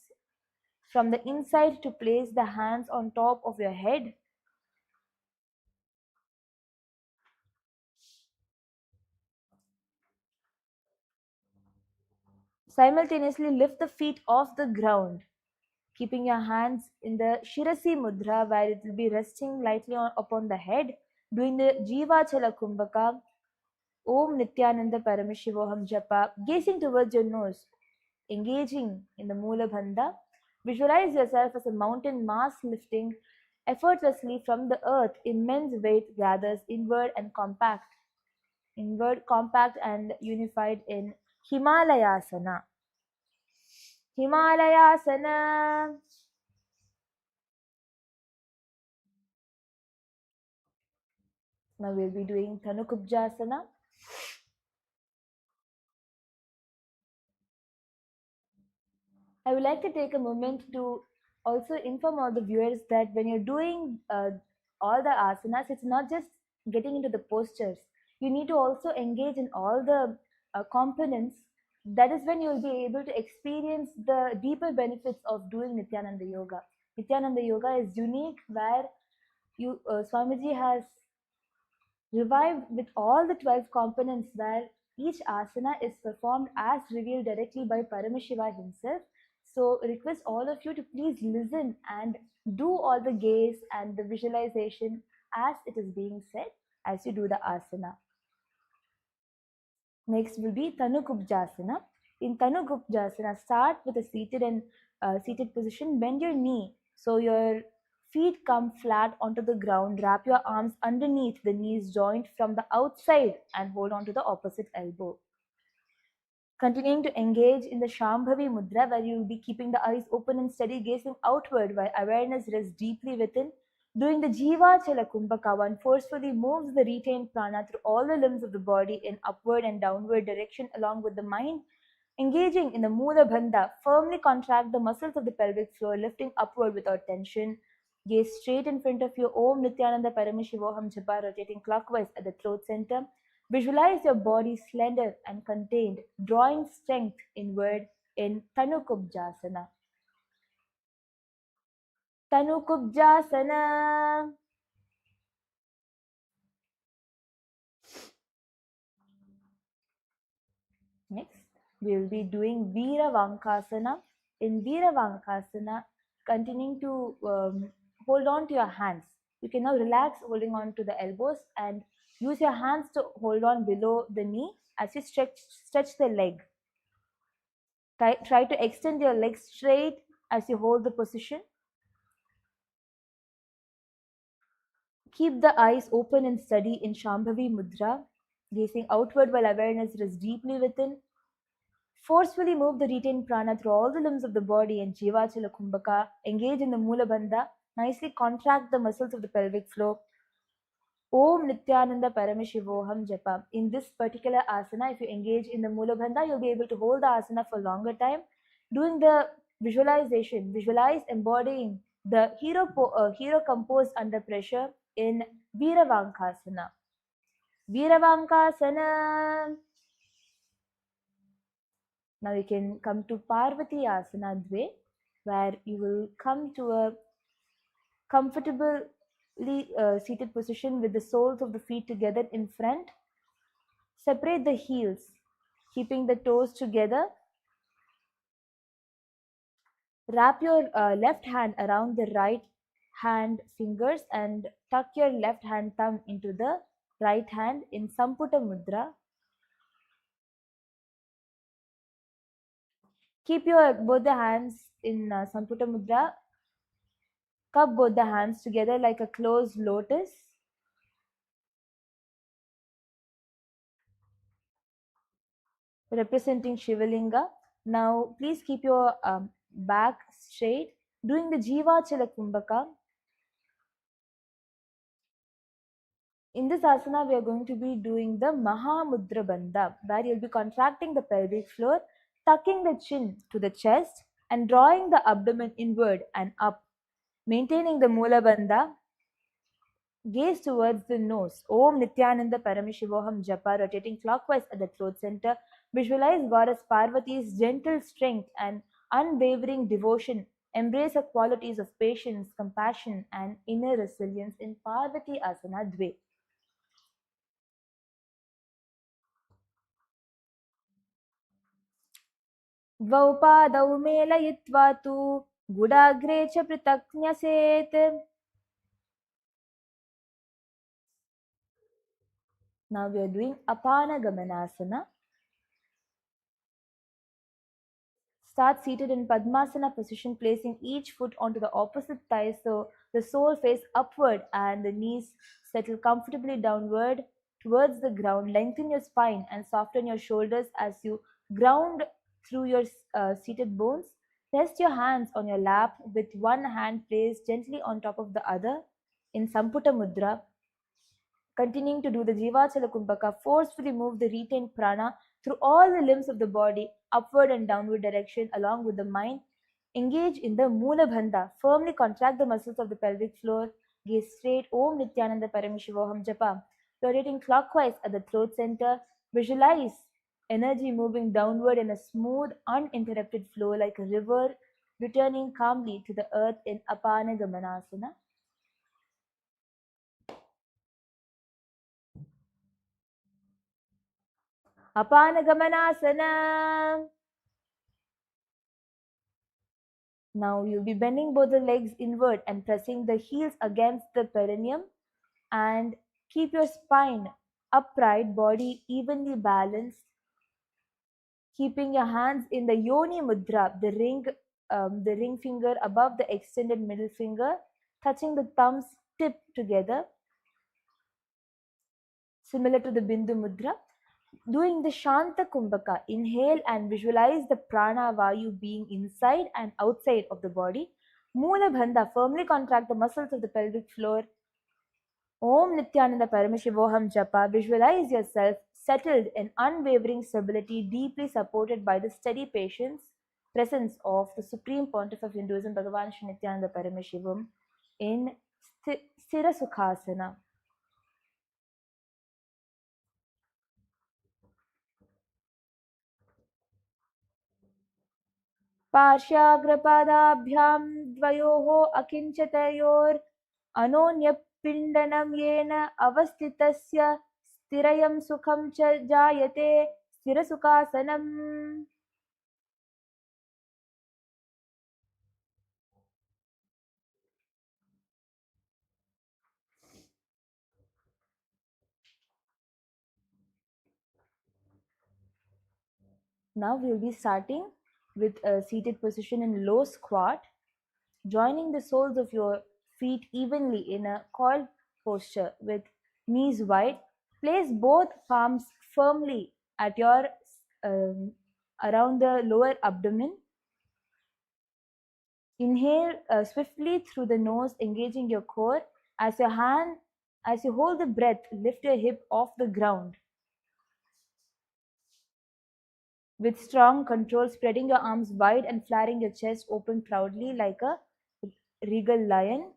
from the inside to place the hands on top of your head. Simultaneously lift the feet off the ground, keeping your hands in the Shirasi Mudra where it will be resting lightly upon the head, doing the Jivachala Kumbhaka, Om Nithyananda Paramashivoham Japa, gazing towards your nose, engaging in the Mula Bandha. Visualize yourself as a mountain mass lifting effortlessly from the earth. Immense weight gathers inward, compact and unified in Himalayasana. Himalayasana. Now we'll be doing Thanukubjasana. I would like to take a moment to also inform all the viewers that when you're doing all the asanas, it's not just getting into the postures. You need to also engage in all the components. That is when you'll be able to experience the deeper benefits of doing Nithyananda Yoga. Nithyananda Yoga is unique where Swamiji has revived with all the 12 components where each asana is performed as revealed directly by Paramashiva himself. So request all of you to please listen and do all the gaze and the visualization as it is being said as you do the asana. Next will be Thanukubjasana. In Thanukubjasana, start with a seated position. Bend your knee so your feet come flat onto the ground. Wrap your arms underneath the knees joint from the outside and hold on to the opposite elbow. Continuing to engage in the Shambhavi Mudra, where you will be keeping the eyes open and steady, gazing outward while awareness rests deeply within. Doing the Jivachala Kumbhaka, one forcefully moves the retained prana through all the limbs of the body in upward and downward direction along with the mind. Engaging in the Mula Bandha, firmly contract the muscles of the pelvic floor, lifting upward without tension. Gaze straight in front of you. Om Nithyananda Paramashivoham Japa, rotating clockwise at the throat center. Visualize your body slender and contained, drawing strength inward in Tanukubjasana. Tanukubjasana. Next, we will be doing Veera Vankasana. In Veera Vankasana, continuing to hold on to your hands. You can now relax holding on to the elbows and use your hands to hold on below the knee as you stretch the leg. Try to extend your legs straight as you hold the position. Keep the eyes open and steady in Shambhavi Mudra, gazing outward while awareness rests deeply within. Forcefully move the retained prana through all the limbs of the body and Jivachala Kumbhaka. Engage in the Mula Bandha. Nicely contract the muscles of the pelvic floor. Om Nithyananda Paramashivoham Japa. In this particular asana, if you engage in the Mula Bandha, you'll be able to hold the asana for longer time. Doing the visualization, visualize embodying the hero composed under pressure in Viravankasana. Viravankasana. Now you can come to Parvati Asana Dve, where you will come to a comfortably seated position with the soles of the feet together in front. Separate the heels, keeping the toes together. Wrap your left hand around the right hand fingers and tuck your left hand thumb into the right hand in Samputa Mudra. Keep your both the hands in Samputa Mudra. Cup both the hands together like a closed lotus. Representing Shivalinga. Now, please keep your back straight. Doing the Jivachala Kumbhaka. In this asana, we are going to be doing the Mahamudra Bandha, where you'll be contracting the pelvic floor, tucking the chin to the chest, and drawing the abdomen inward and up. Maintaining the Mula Bandha. Gaze towards the nose. Om Nithyananda Paramashivoham Japa, rotating clockwise at the throat center. Visualize Goddess Parvati's gentle strength and unwavering devotion. Embrace her qualities of patience, compassion, and inner resilience in Parvati Asana Dve. द्वौ पादौ मेलयित्वा तु गुडाग्रे च पृथक् न्यसेत्. Now we are doing Apana Gamanasana. Start seated in Padmasana position, placing each foot onto the opposite thigh so the sole face upward and the knees settle comfortably downward towards the ground. Lengthen your spine and soften your shoulders as you ground through your seated bones. Rest your hands on your lap with one hand placed gently on top of the other in Samputa Mudra. Continuing to do the Jivachala Kumbhaka, forcefully move the retained prana through all the limbs of the body, upward and downward direction along with the mind. Engage in the Mula Bandha. Firmly contract the muscles of the pelvic floor. Gaze straight. Om Nithyananda Paramashivoham Japa. Rotating clockwise at the throat center. Visualize energy moving downward in a smooth, uninterrupted flow like a river, returning calmly to the earth in Apana Gamanasana. Apana Gamanasana. Now you'll be bending both the legs inward and pressing the heels against the perineum, and keep your spine upright, body evenly balanced. Keeping your hands in the Yoni Mudra, the ring finger above the extended middle finger, touching the thumbs tip together, similar to the Bindu Mudra. Doing the Shanta Kumbhaka, inhale and visualize the prana vayu being inside and outside of the body. Mula Bandha, firmly contract the muscles of the pelvic floor. Om Nithyananda Paramashivoham Japa, visualize yourself settled in unwavering stability, deeply supported by the steady presence of the Supreme Pontiff of Hinduism, Bhagavan Shri Nithyananda Paramashivam. in Sthira Sukhasana. पार्श्वाग्रपादाभ्यां द्वयोः अकिञ्चतयोर् अनोन्यपिण्डनं येन अवस्थितस्य स्थिरयं सुखं च जायते स्थिरसुखासनम्. Now we will be starting with a seated position in low squat, joining the soles of your feet evenly in a coiled posture with knees wide. Place both palms firmly at your um, around the lower abdomen. Inhale swiftly through the nose, engaging your core. As you hold the breath, lift your hip off the ground. With strong control, spreading your arms wide and flaring your chest open proudly like a regal lion.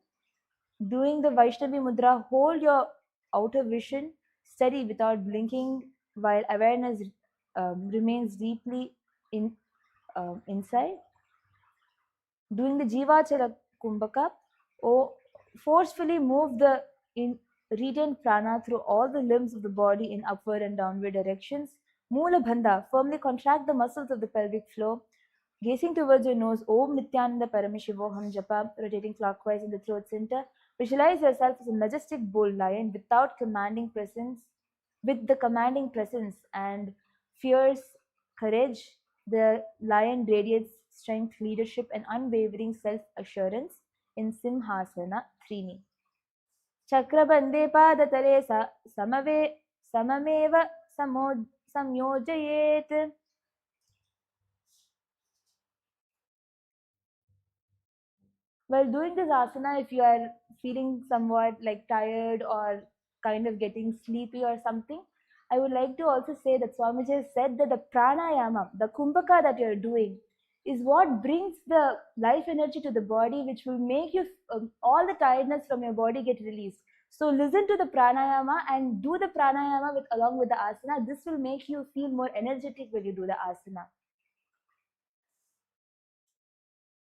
Doing the Vaishnavi Mudra, hold your outer vision steady without blinking while awareness remains deeply inside. Doing the Jivachala Kumbhaka, or forcefully move the retained prana through all the limbs of the body in upward and downward directions. Mula Bandha, firmly contract the muscles of the pelvic floor. Gazing towards your nose, Om Nithyananda Paramashivoham Japa, rotating clockwise in the throat center. Visualize yourself as a majestic bold lion with the commanding presence and fierce courage. The lion radiates strength, leadership, and unwavering self assurance in Simhasana Trini. चक्रबन्धे पादतले सममेव संयोजयेत्. While doing this asana, if you are feeling somewhat like tired or kind of getting sleepy or something, I would like to also say that Swamiji has said that the pranayama, the kumbhaka that you're doing, is what brings the life energy to the body, which will make you all the tiredness from your body get released. So listen to the pranayama and do the pranayama along with the asana. This will make you feel more energetic when you do the asana.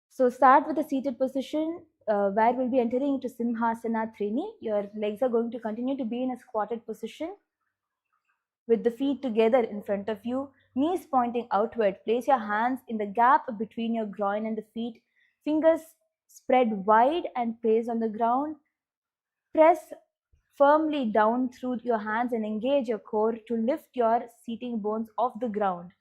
So start with a seated position where we'll be entering into Simhasana Trini. Your legs are going to continue to be in a squatted position with the feet together in front of you, knees pointing outward. Place your hands in the gap between your groin and the feet. Fingers spread wide and placed on the ground. Press firmly down through your hands and engage your core to lift your seating bones off the ground.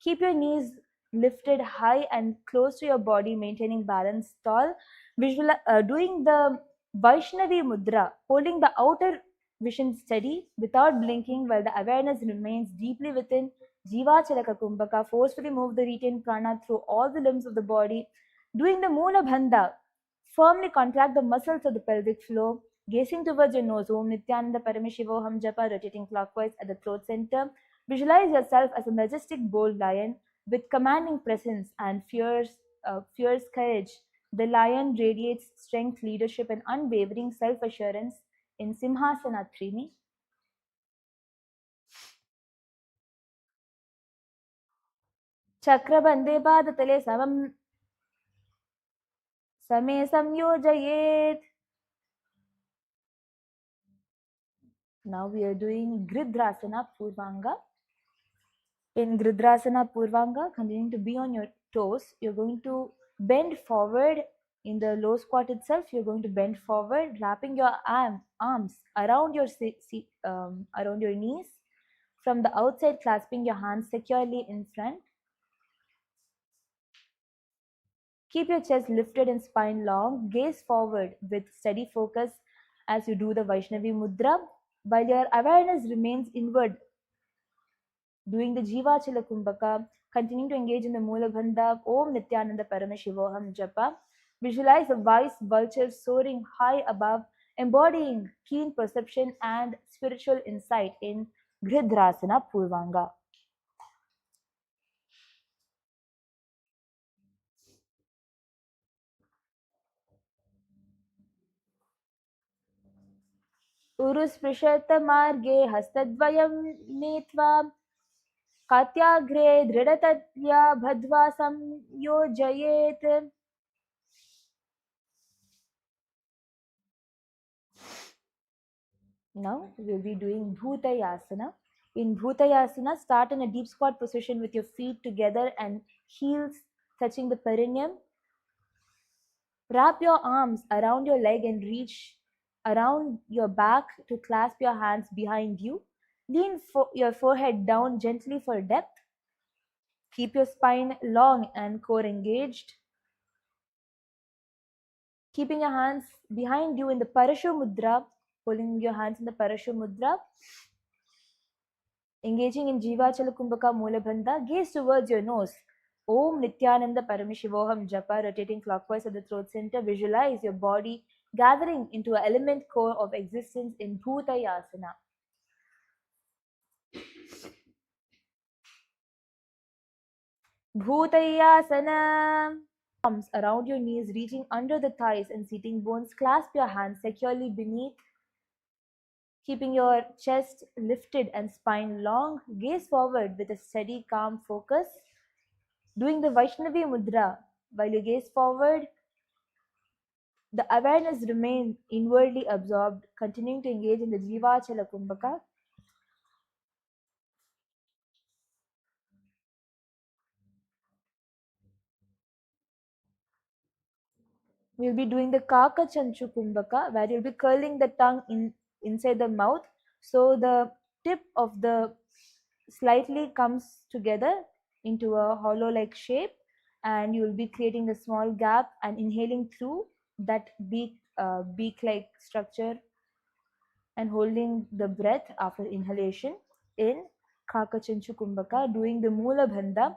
Keep your knees lifted high and close to your body, maintaining balance tall. Doing the Vaishnavi Mudra, holding the outer vision steady without blinking while the awareness remains deeply within. Jiva Chalaka Kumbhaka, forcefully move the retained prana through all the limbs of the body. Doing the Mula Bandha, firmly contract the muscles of the pelvic floor. Gazing towards your nose, Om Nithyananda Paramashivoham Japa, rotating clockwise at the throat center. Visualize yourself as a majestic bold lion with commanding presence and fierce courage. The lion radiates strength, leadership, and unwavering self assurance in Simhasana Trini. Chakrabandhe Padatale Same Samyojayet. Now we are doing Gridrasana Purvanga. In Gridrasana Purvanga, continuing to be on your toes, you're going to bend forward. In the low squat itself, you're going to bend forward, wrapping your arms around around your knees. From the outside, clasping your hands securely in front. Keep your chest lifted and spine long. Gaze forward with steady focus as you do the Vaishnavi Mudra, while your awareness remains inward. Doing the Jivachala Kumbhaka, continuing to engage in the Mula Bandha, Om Nithyananda Paramashivoham Japa. Visualize a wise vulture soaring high above, embodying keen perception and spiritual insight in Gridrasana Purvanga. उरुस्पृशत मार्गे हस्तद्वयं नीत्वा कात्याग्रे दृढतया बद्ध्वा संयोजयेत्. Now we'll be doing Bhutayasana. In Bhutayasana, start in a deep squat position with your feet together and heels touching the perineum. Wrap your arms around your leg and reach around your back to clasp your hands behind you. Lean your forehead down gently for depth. Keep your spine long and core engaged. Keeping your hands behind you in the Parashu Mudra, pulling your hands in the Parashu Mudra. Engaging in Jivachala Kumbhaka Mulabandha, gaze towards your nose. Om Nithyananda Paramashivoham Japa, rotating clockwise at the throat center. Visualize your body gathering into an element core of existence in Bhutayasana. Bhutayasana. Arms around your knees, reaching under the thighs and seating bones. Clasp your hands securely beneath, keeping your chest lifted and spine long. Gaze forward with a steady, calm focus. Doing the Vaishnavi Mudra. While you gaze forward, the awareness remains inwardly absorbed, continuing to engage in the Jivachala Kumbhaka. We'll be doing the Kaka Chanchu Kumbhaka, where you'll be curling the tongue inside the mouth. So the tip of the slightly comes together into a hollow-like shape, and you'll be creating a small gap and inhaling through that beak-like structure and holding the breath after inhalation in Kakachanchu Kumbhaka, doing the Mula Bandha,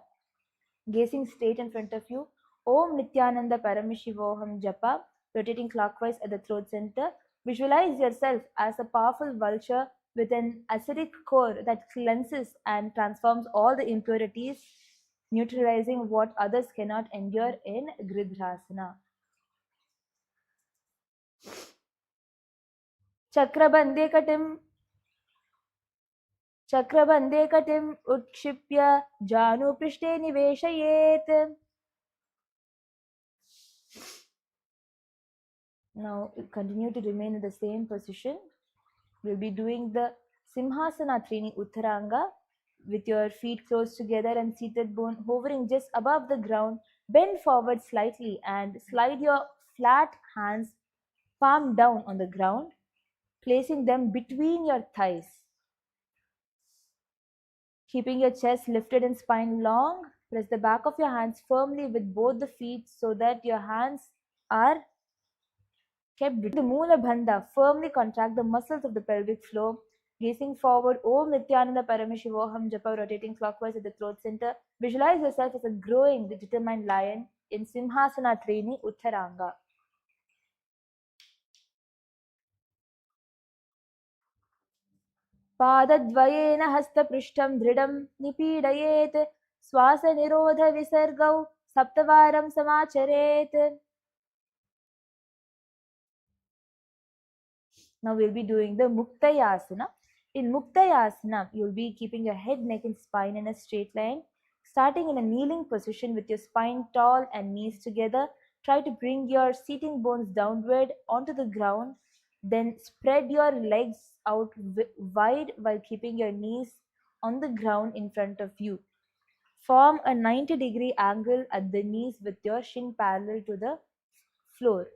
gazing straight in front of you. Om Nithyananda Paramashivoham Japa, rotating clockwise at the throat center. Visualize yourself as a powerful vulture with an acidic core that cleanses and transforms all the impurities, neutralizing what others cannot endure in Gridhrasana. Chakrabandhe Katim चक्रबन्धे कटिम् उत्क्षिप्य जानुपृष्ठे निवेशयेत्. Now continue to remain in the same position. We'll be doing the Simhasana Trini Uttaranga with your feet close together and seated bone hovering just above the ground. Bend forward slightly and slide your flat hands palm down on the ground, placing them between your thighs. Keeping your chest lifted and spine long, press the back of your hands firmly with both the feet so that your hands are kept between the Mula Bandha. Firmly contract the muscles of the pelvic floor. Gazing forward, Om Nithyananda Paramashivoham Japa, rotating clockwise at the throat center. Visualize yourself as a growing, determined lion in Simhasana Trini Uttaranga. पादद्वयेन हस्तपृष्ठं दृढं निपीडयेत्. श्वासनिरोधविसर्गौ सप्तवारं समाचरेत्. Now we'll be doing the Muktayasana. In Muktayasana, you'll be keeping your head, neck and spine in a straight line. Starting in a kneeling position with your spine tall and knees together, try to bring your seating bones downward onto the ground. Then spread your legs out wide while keeping your knees on the ground in front of you. Form a 90-degree angle at the knees with your shin parallel to the floor.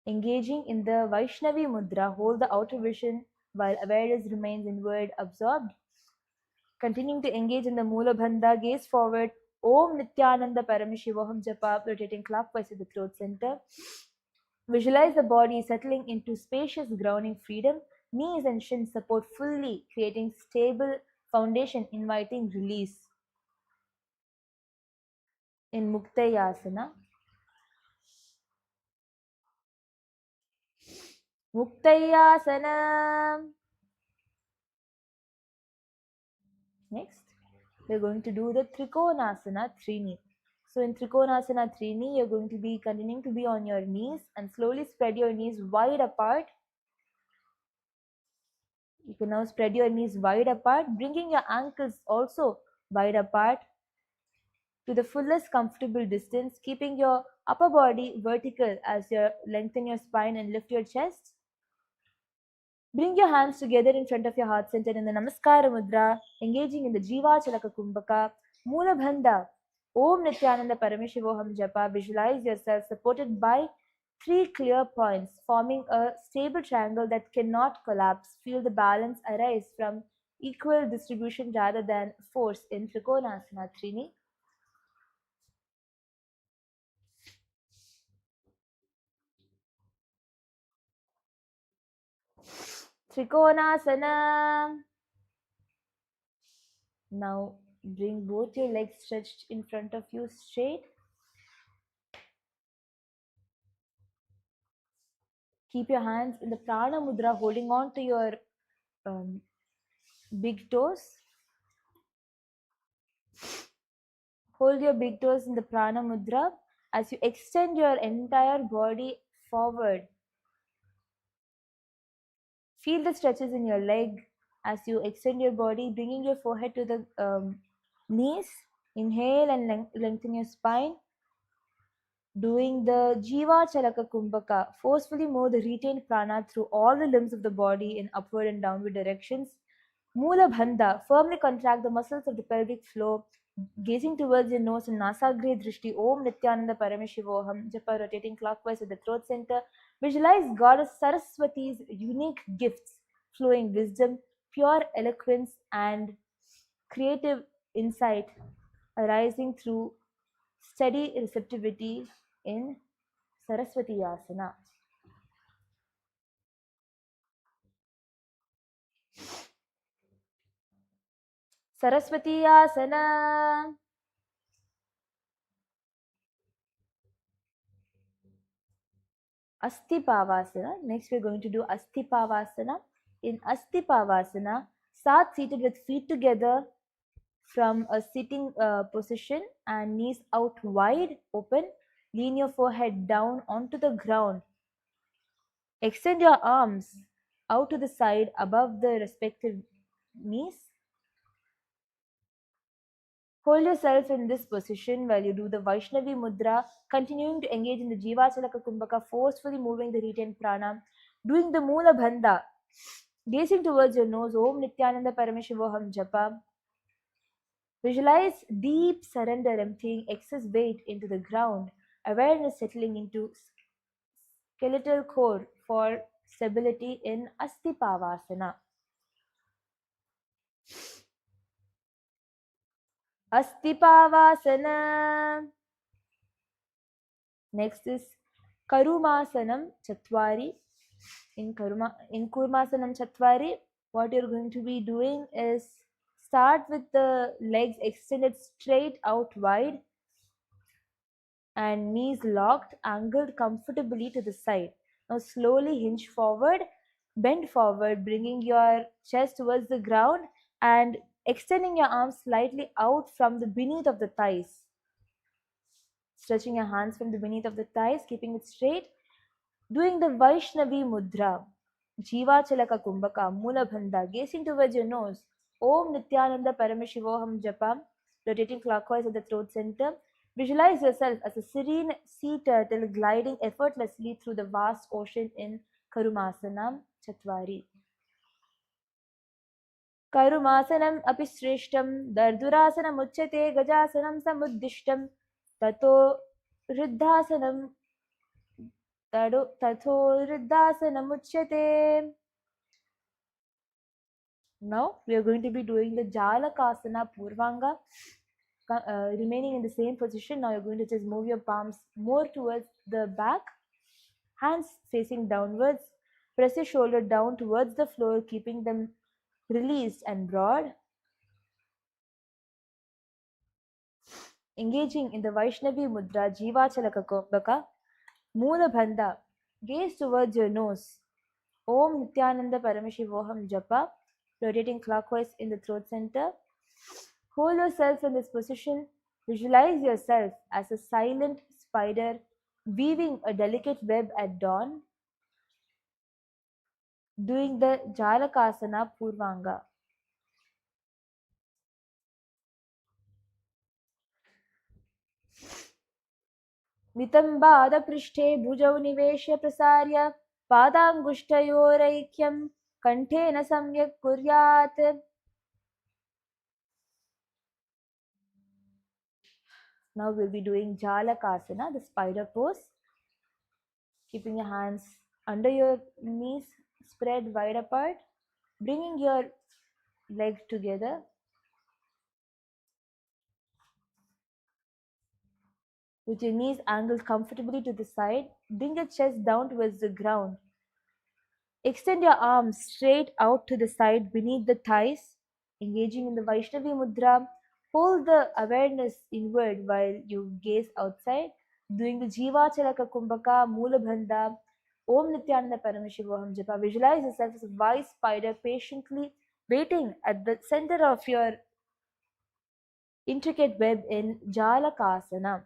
Engaging in the Vaishnavi Mudra, hold the outer vision while awareness remains inward absorbed. Continuing to engage in the Mula Bandha, gaze forward. Om Nithyananda Paramashivoham Japa, rotating clockwise to the throat center. Visualize the body settling into spacious grounding freedom. Knees and shins support fully, creating stable foundation, inviting release. In Muktayasana, Muktayasana. Next, we're going to do the Trikonasana Trini. So in Trikonasana Trini, you're going to be continuing to be on your knees and slowly spread your knees wide apart. You can now spread your knees wide apart, bringing your ankles also wide apart to the fullest comfortable distance, keeping your upper body vertical as you lengthen your spine and lift your chest. Bring your hands together in front of your heart center in the Namaskara Mudra, engaging in the Jiva Chalaka Kumbhaka, Mula Bhandha, Om Nithyananda Parameshivoham Japa. Visualize yourself supported by three clear points, forming a stable triangle that cannot collapse. Feel the balance arise from equal distribution rather than force in Trikonasana. Trini. Trikonasana. Now bring both your legs stretched in front of you straight. Keep your hands in the Prana Mudra, holding on to your um, big toes. Hold your big toes in the Prana Mudra as you extend your entire body forward. Feel the stretches in your leg as you extend your body, bringing your forehead to the knees. Inhale and lengthen your spine. Doing the Jiva Chalaka Kumbhaka, forcefully move the retained prana through all the limbs of the body in upward and downward directions. Mula Bandha, firmly contract the muscles of the pelvic floor, gazing towards your nose and Nasagre Drishti. Om Nithyananda Parameshivoham Japa, rotating clockwise at the throat center. Visualize Goddess Saraswati's unique gifts, flowing wisdom, pure eloquence, and creative insight arising through steady receptivity in Saraswati Asana. Saraswati Asana. Asti Pavasana. Next, we're going to do Asti Pavasana. In Asti Pavasana, start seated with feet together from a sitting position and knees out wide open. Lean your forehead down onto the ground. Extend your arms out to the side above the respective knees. Hold yourself in this position while you do the Vaishnavi Mudra, continuing to engage in the Jivachalaka Kumbhaka, forcefully moving the retained prana, doing the Mula Bandha, gazing towards your nose, Om Nithyananda Parameshivoham Japa. Visualize deep surrender, emptying excess weight into the ground, awareness settling into skeletal core for stability in Asti Pavasana. Asti Pavasana. Next is Karumasanam Chatwari. In Kurmasanam Chatwari, what you're going to be doing is start with the legs extended straight out wide and knees locked, angled comfortably to the side. Now slowly hinge forward, bend forward, bringing your chest towards the ground and extending your arms slightly out from the beneath of the thighs. Stretching your hands from the beneath of the thighs, keeping it straight. Doing the Vaishnavi Mudra, Jiva Chalaka Kumbhaka, Mula Bandha, gazing towards your nose. Om Nithyananda Parameshivoham Japa, rotating clockwise at the throat center. Visualize yourself as a serene sea turtle gliding effortlessly through the vast ocean in Karumasanam Chatwari. Karumasanam api shreshtam, Dardurasanam uchyate, Gajasanam samuddishtam, Tato Riddhasanam Tatho Riddhasanam uchyate. Now we are going to be doing the Jalakasana Purvanga, remaining in the same position. Now you're going to just move your palms more towards the back, hands facing downwards. Press your shoulder down towards the floor, keeping them released and broad. Engaging in the Vaishnavi Mudra, Jiva Chalaka Kumbhaka, Mula Bandha. Gaze towards your nose. Om Nithyananda Parameshivoham Japa, rotating clockwise in the throat center. Hold yourself in this position. Visualize yourself as a silent spider weaving a delicate web at dawn. doing the Jalakasana Purvanga. नितम्बादपृष्ठे भुजौ निवेश्य प्रसार्य पादाङ्गुष्ठयोरैक्यं कण्ठेन सम्यक् कुर्यात्. Now we'll be doing Jalakasana, the spider pose. Keeping your hands under your knees, spread wide apart, bringing your legs together. With your knees angled comfortably to the side, bring your chest down towards the ground. Extend your arms straight out to the side beneath the thighs, engaging in the Vaishnavi Mudra. Hold the awareness inward while you gaze outside, doing the Jiva Chalaka Kumbhaka, Mula Bandha, Om Nithyananda Paramashivoham Japa. Visualize yourself as a wise spider patiently waiting at the center of your intricate web in Jalakasana.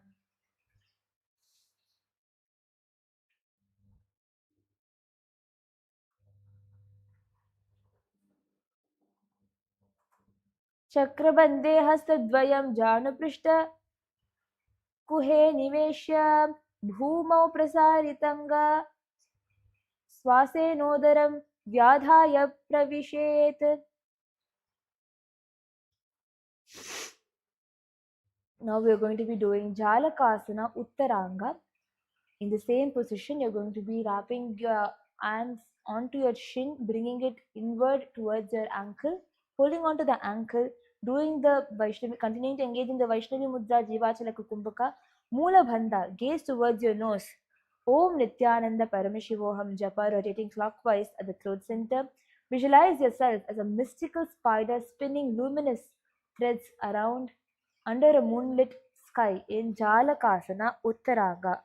चक्रबन्धे हस्तद्वयं जानुपृष्ठ कुहे निवेश्य भूमौ प्रसारितङ्ग श्वासेनोदरं व्याधाय प्रविशेत्. Now we are going to be doing Jalakasana Uttaranga. In the same position, you're going to be wrapping your hands onto your shin, bringing it inward towards your ankle, holding onto the ankle, doing the Vaishnavi, continuing to engage in the Vaishnavi Mudra, Jivachala Kukumbhaka, Mula Bandha, gaze towards your nose. Om Nithyananda Paramashivoham Japa, rotating clockwise at the throat center. Visualize yourself as a mystical spider spinning luminous threads around under a moonlit sky in Jalakasana Uttaranga.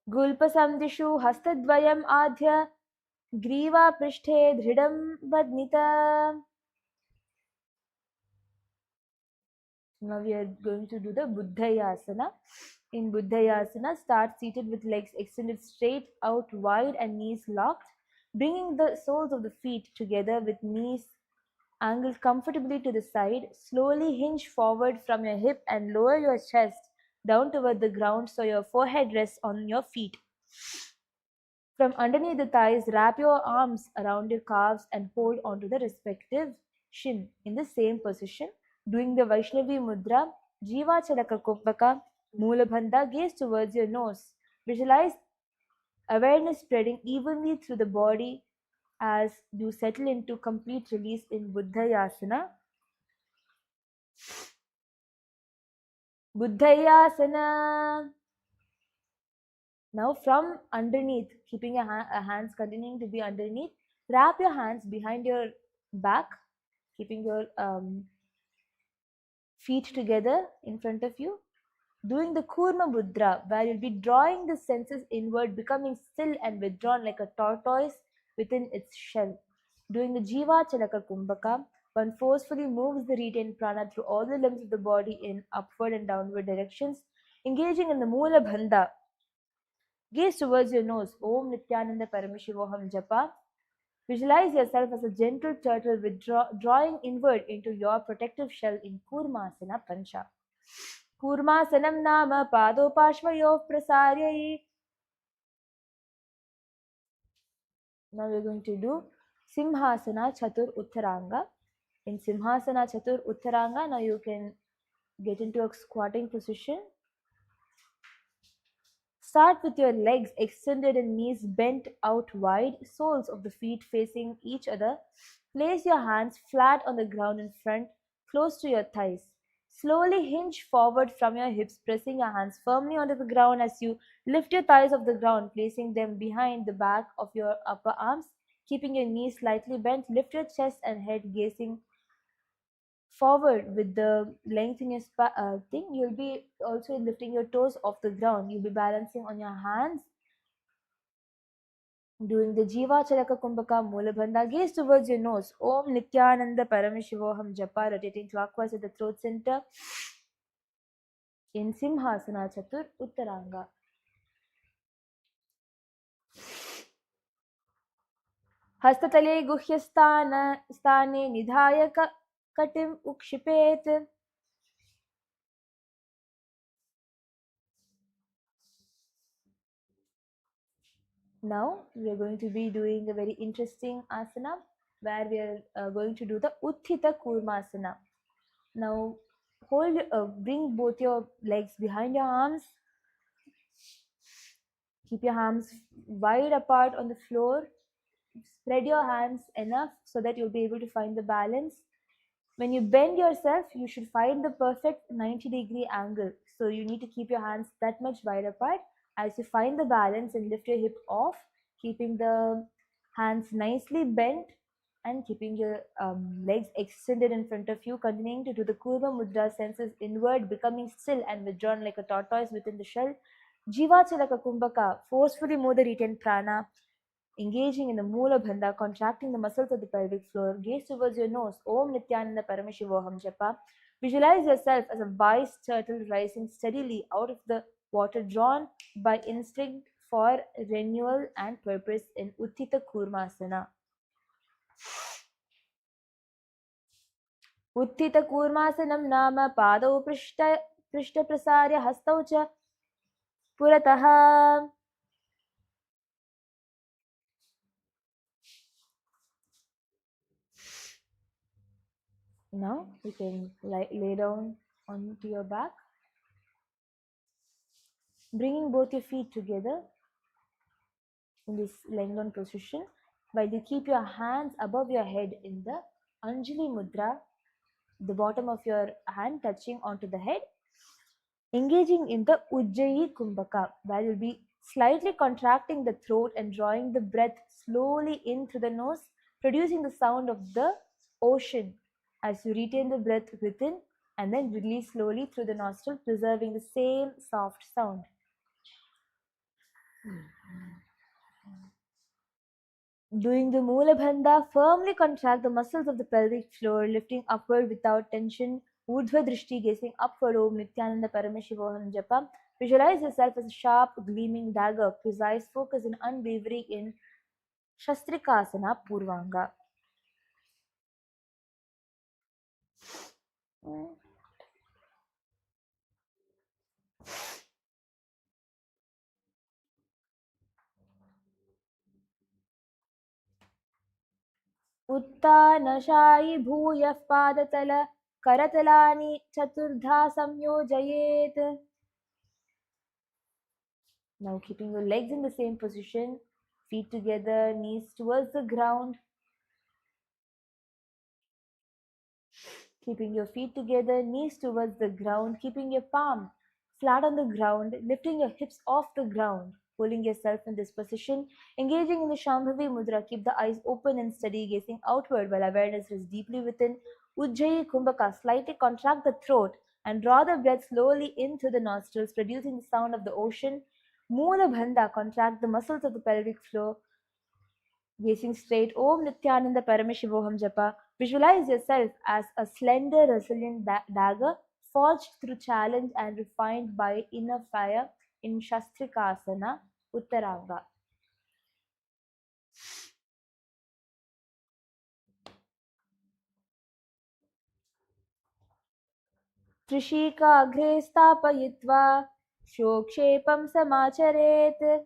गुल्पसन्धिषु हस्तद्वयम् आद्य ग्रीवापृष्ठे दृढं बध्नित. Now we are going to do the Buddhayasana. In Buddhayasana, start seated with legs extended straight out wide and knees locked, bringing the soles of the feet together with knees angled comfortably to the side. Slowly hinge forward from your hip and lower your chest down toward the ground so your forehead rests on your feet. From underneath the thighs, wrap your arms around your calves and hold onto the respective shin in the same position, doing the Vaishnavi Mudra, Jiva Chalaka Kumbhaka, Mula Bandha, gaze towards your nose. Visualize awareness spreading evenly through the body as you settle into complete release in Buddhayasana. Buddhayasana. Now from underneath, keeping your hands continuing to be underneath, wrap your hands behind your back, keeping your feet together in front of you, doing the Kurma Mudra, where you'll be drawing the senses inward, becoming still and withdrawn like a tortoise within its shell. Doing the Jiva Chalaka Kumbhaka, one forcefully moves the retained prana through all the limbs of the body in upward and downward directions, engaging in the Mula Bandha. Gaze towards your nose. Om Nithyananda Paramashivoham Japa. Visualize yourself as a gentle turtle drawing inward into your protective shell in Kurmasana Pancha. Kurmasanam Nama Padopashvayoh Prasaryayi. Now we're going to do Simhasana Chatur Uttaranga. In Simhasana Chatur Uttaranga, now you can get into a squatting position. Start with your legs extended and knees bent out wide, soles of the feet facing each other. Place your hands flat on the ground in front, close to your thighs. Slowly hinge forward from your hips, pressing your hands firmly onto the ground as you lift your thighs off the ground, placing them behind the back of your upper arms. Keeping your knees slightly bent, lift your chest and head gazing forward with the length in your thing. You'll be also lifting your toes off the ground. You'll be balancing on your hands Doing the Jiva Chalaka Kumbhaka Mulabandha, gaze towards your nose. Om Nithyananda Paramashivoham Japa, rotating clockwise at the throat center in Simhasana Chatur Uttaranga. हस्ततले गुह्यस्थाने निधाय कटिम उक्षिपेत. Now we are going to be doing a very interesting asana where we are going to do the Utthita Kurmasana. Now bring both your legs behind your arms. Keep your arms wide apart on the floor. Spread your hands enough so that you'll be able to find the balance. When you bend yourself, you should find the perfect 90-degree angle. So you need to keep your hands that much wide apart as you find the balance and lift your hip off, keeping the hands nicely bent and keeping your legs extended in front of you, continuing to do the Kurma Mudra, senses inward, becoming still and withdrawn like a tortoise within the shell. Jivachalaka Kumbhaka, forcefully move the retained prana, engaging in the Mula Bandha, contracting the muscles of the pelvic floor. Gaze towards your nose. Om Nithyananda Paramashivoham Japa. Visualize yourself as a wise turtle rising steadily out of the water, drawn by instinct for renewal and purpose in Uttita Kurmasana. Uttita Kurmasanam Nama Padau Prishta Prasarya Hastau Cha Purataha. Now you can lay down onto your back, bringing both your feet together in this lying down position, while you keep your hands above your head in the Anjali Mudra, the bottom of your hand touching onto the head, engaging in the Ujjayi Kumbhaka, where you'll be slightly contracting the throat and drawing the breath slowly in through the nose, producing the sound of the ocean as you retain the breath within and then release slowly through the nostril, preserving the same soft sound. Doing the Mula Bandha, firmly contract the muscles of the pelvic floor, lifting upward without tension. Urdhva Drishti, gazing upward. Om Nithyananda Paramashivoham Japa. Visualize yourself as a sharp, gleaming dagger, precise focus and unwavering in Shastrikasana Purvanga. उत्तानशायि भूयः पादतल करतलानि चतुर्धा संयोजयेत्. Now keeping your legs in the same position, feet together, knees towards the ground. Keeping your feet together, knees towards the ground, keeping your palm flat on the ground, lifting your hips off the ground, holding yourself in this position, engaging in the Shambhavi Mudra. Keep the eyes open and steady, gazing outward while awareness rests deeply within. Ujjayi Kumbhaka, slightly contract the throat and draw the breath slowly in through the nostrils, producing the sound of the ocean. Mula Bandha, contract the muscles of the pelvic floor, gazing straight. Om Nithyananda Paramashivoham Japa. Visualize yourself as a slender, resilient dagger forged through challenge and refined by inner fire in Shastrikasana Uttaranga. त्रिशीकाग्रे स्थापयित्वा शोक्षेपं समाचरेत्.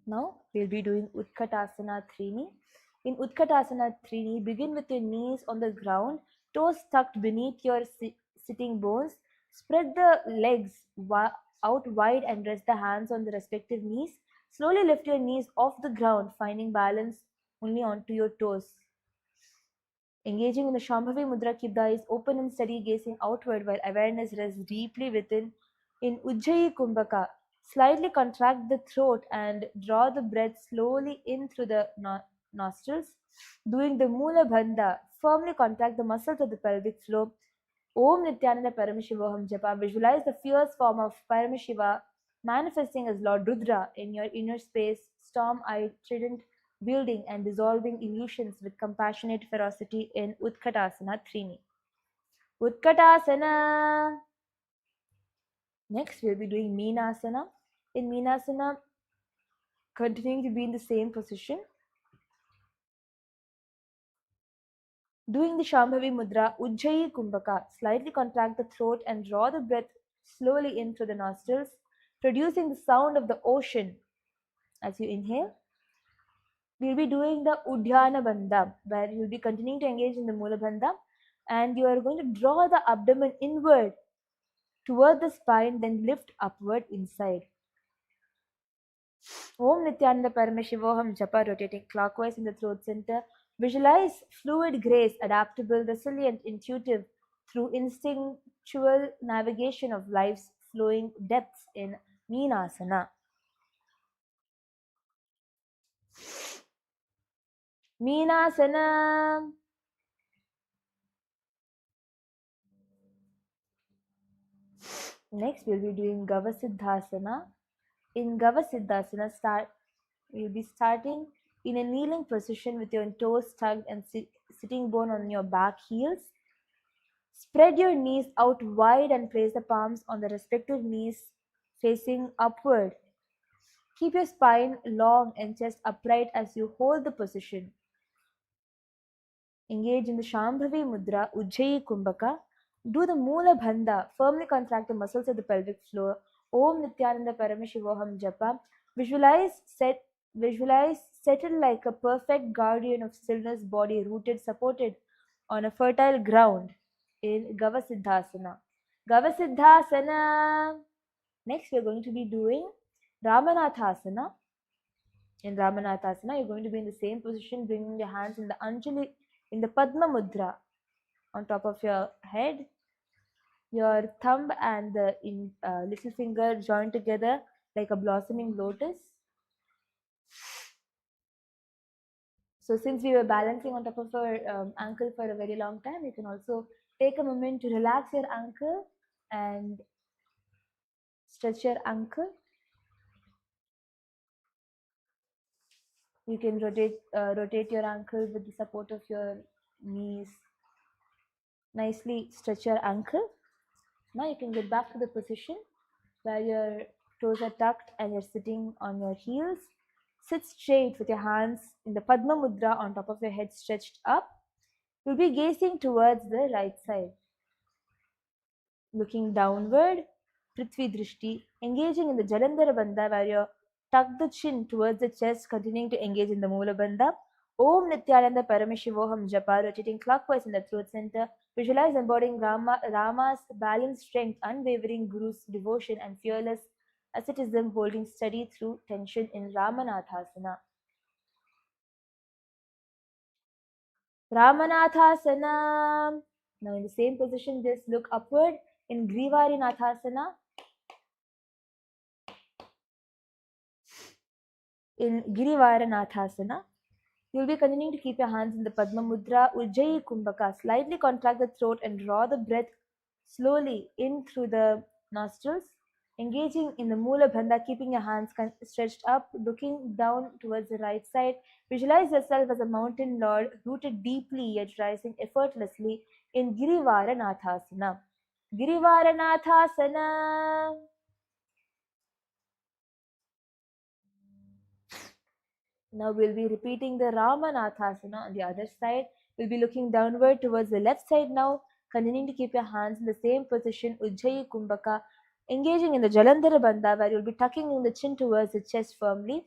Now we'll be doing Utkatasana Trini. In Utkatasana Trini, begin with your knees on the ground, toes tucked beneath your sitting bones. Spread the legs out wide and rest the hands on the respective knees. Slowly lift your knees off the ground, finding balance only onto your toes. Engaging in the Shambhavi Mudra, keep the eyes open and steady, gazing outward while awareness rests deeply within. In Ujjayi Kumbhaka, slightly contract the throat and draw the breath slowly in through the nostrils. Doing the Mula Bandha, firmly contract the muscles of the pelvic floor. Om Nithyananda Paramashivoham Japa. Visualize the fierce form of Paramashiva manifesting as Lord Rudra in your inner space, storm-eyed, trident, wielding and dissolving illusions with compassionate ferocity in Utkatasana Trini. Utkatasana. Next, we'll be doing Meenasana. In Meenasana, continuing to be in the same position. Doing the Shambhavi Mudra, Ujjayi Kumbhaka, slightly contract the throat and draw the breath slowly in through the nostrils, producing the sound of the ocean as you inhale. We'll be doing the Udhyana Bandha, where you'll be continuing to engage in the Mula Bandha, and you are going to draw the abdomen inward toward the spine, then lift upward inside. Om Nithyananda Paramashivoham Japa, rotating clockwise in the throat center. Visualize fluid grace, adaptable, resilient, intuitive, through instinctual navigation of life's flowing depths in Meenasana. Meenasana. Next, we'll be doing Gavasiddhasana. In Gavasiddhasana, you'll be starting in a kneeling position with your toes tucked and sitting bone on your back heels. Spread your knees out wide and place the palms on the respective knees facing upward. Keep your spine long and chest upright as you hold the position. Engage in the Shambhavi Mudra, Ujjayi Kumbhaka. Do the Mula Bandha. Firmly contract the muscles of the pelvic floor. Om Nithyananda Paramashivoham Japa. Visualize settle like a perfect guardian of stillness, body rooted, supported on a fertile ground in Gavasiddhasana. Gavasiddhasana. Next, we're going to be doing Ramanathasana. In Ramanathasana, you're going to be in the same position, bringing your hands in the Anjali, in the Padma Mudra on top of your head. Your thumb and the little finger joined together like a blossoming lotus. So since we were balancing on top of our ankle for a very long time, you can also take a moment to relax your ankle and stretch your ankle. You can rotate your ankle with the support of your knees. Nicely stretch your ankle. Now you can get back to the position where your toes are tucked and you're sitting on your heels. Sit straight with your hands in the Padma Mudra on top of your head stretched up. You'll be gazing towards the right side. Looking downward, Prithvi Drishti, engaging in the Jalandhara Bandha where you tuck the chin towards the chest, continuing to engage in the Mula Bandha. Om Nithyananda Paramashivoham Japa, rotating clockwise in the throat center. Visualize embodying Rama's balanced strength, unwavering Guru's devotion, and fearless asceticism holding steady through tension in Ramanathasana. Ramanathasana. Now in the same position, just look upward in Grivari Nathasana. In Girivara Nathasana, you'll be continuing to keep your hands in the Padma Mudra, Ujjayi Kumbhaka. Slightly contract the throat and draw the breath slowly in through the nostrils. Engaging in the Mula Bandha, keeping your hands stretched up, looking down towards the right side. Visualize yourself as a mountain lord, rooted deeply yet rising effortlessly in Girivara Nathasana. Girivara Nathasana. Now we'll be repeating the Ramanathasana on the other side. We'll be looking downward towards the left side now, continuing to keep your hands in the same position, Ujjayi Kumbhaka, engaging in the Jalandhara Bandha where you'll be tucking in the chin towards the chest firmly,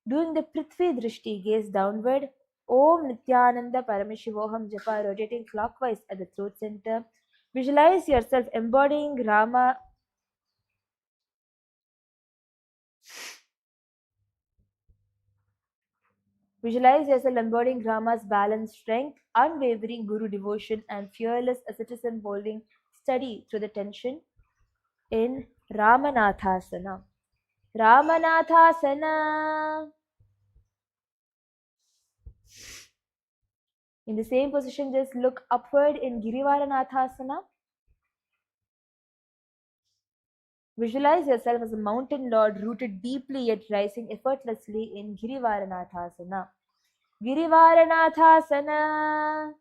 doing the Prithvi Drishti, gaze downward. Om Nithyananda Paramashivoham Japa, rotating clockwise at the throat center. Visualize yourself embodying Rama. Visualize yourself embodying Rama's balanced strength, unwavering Guru devotion, and fearless asceticism holding steady through the tension in Ramanathasana. Ramanathasana. In the same position, just look upward in Girivaranathasana. Visualize yourself as a mountain lord rooted deeply yet rising effortlessly in Girivaranathasana. Girivaranathasana.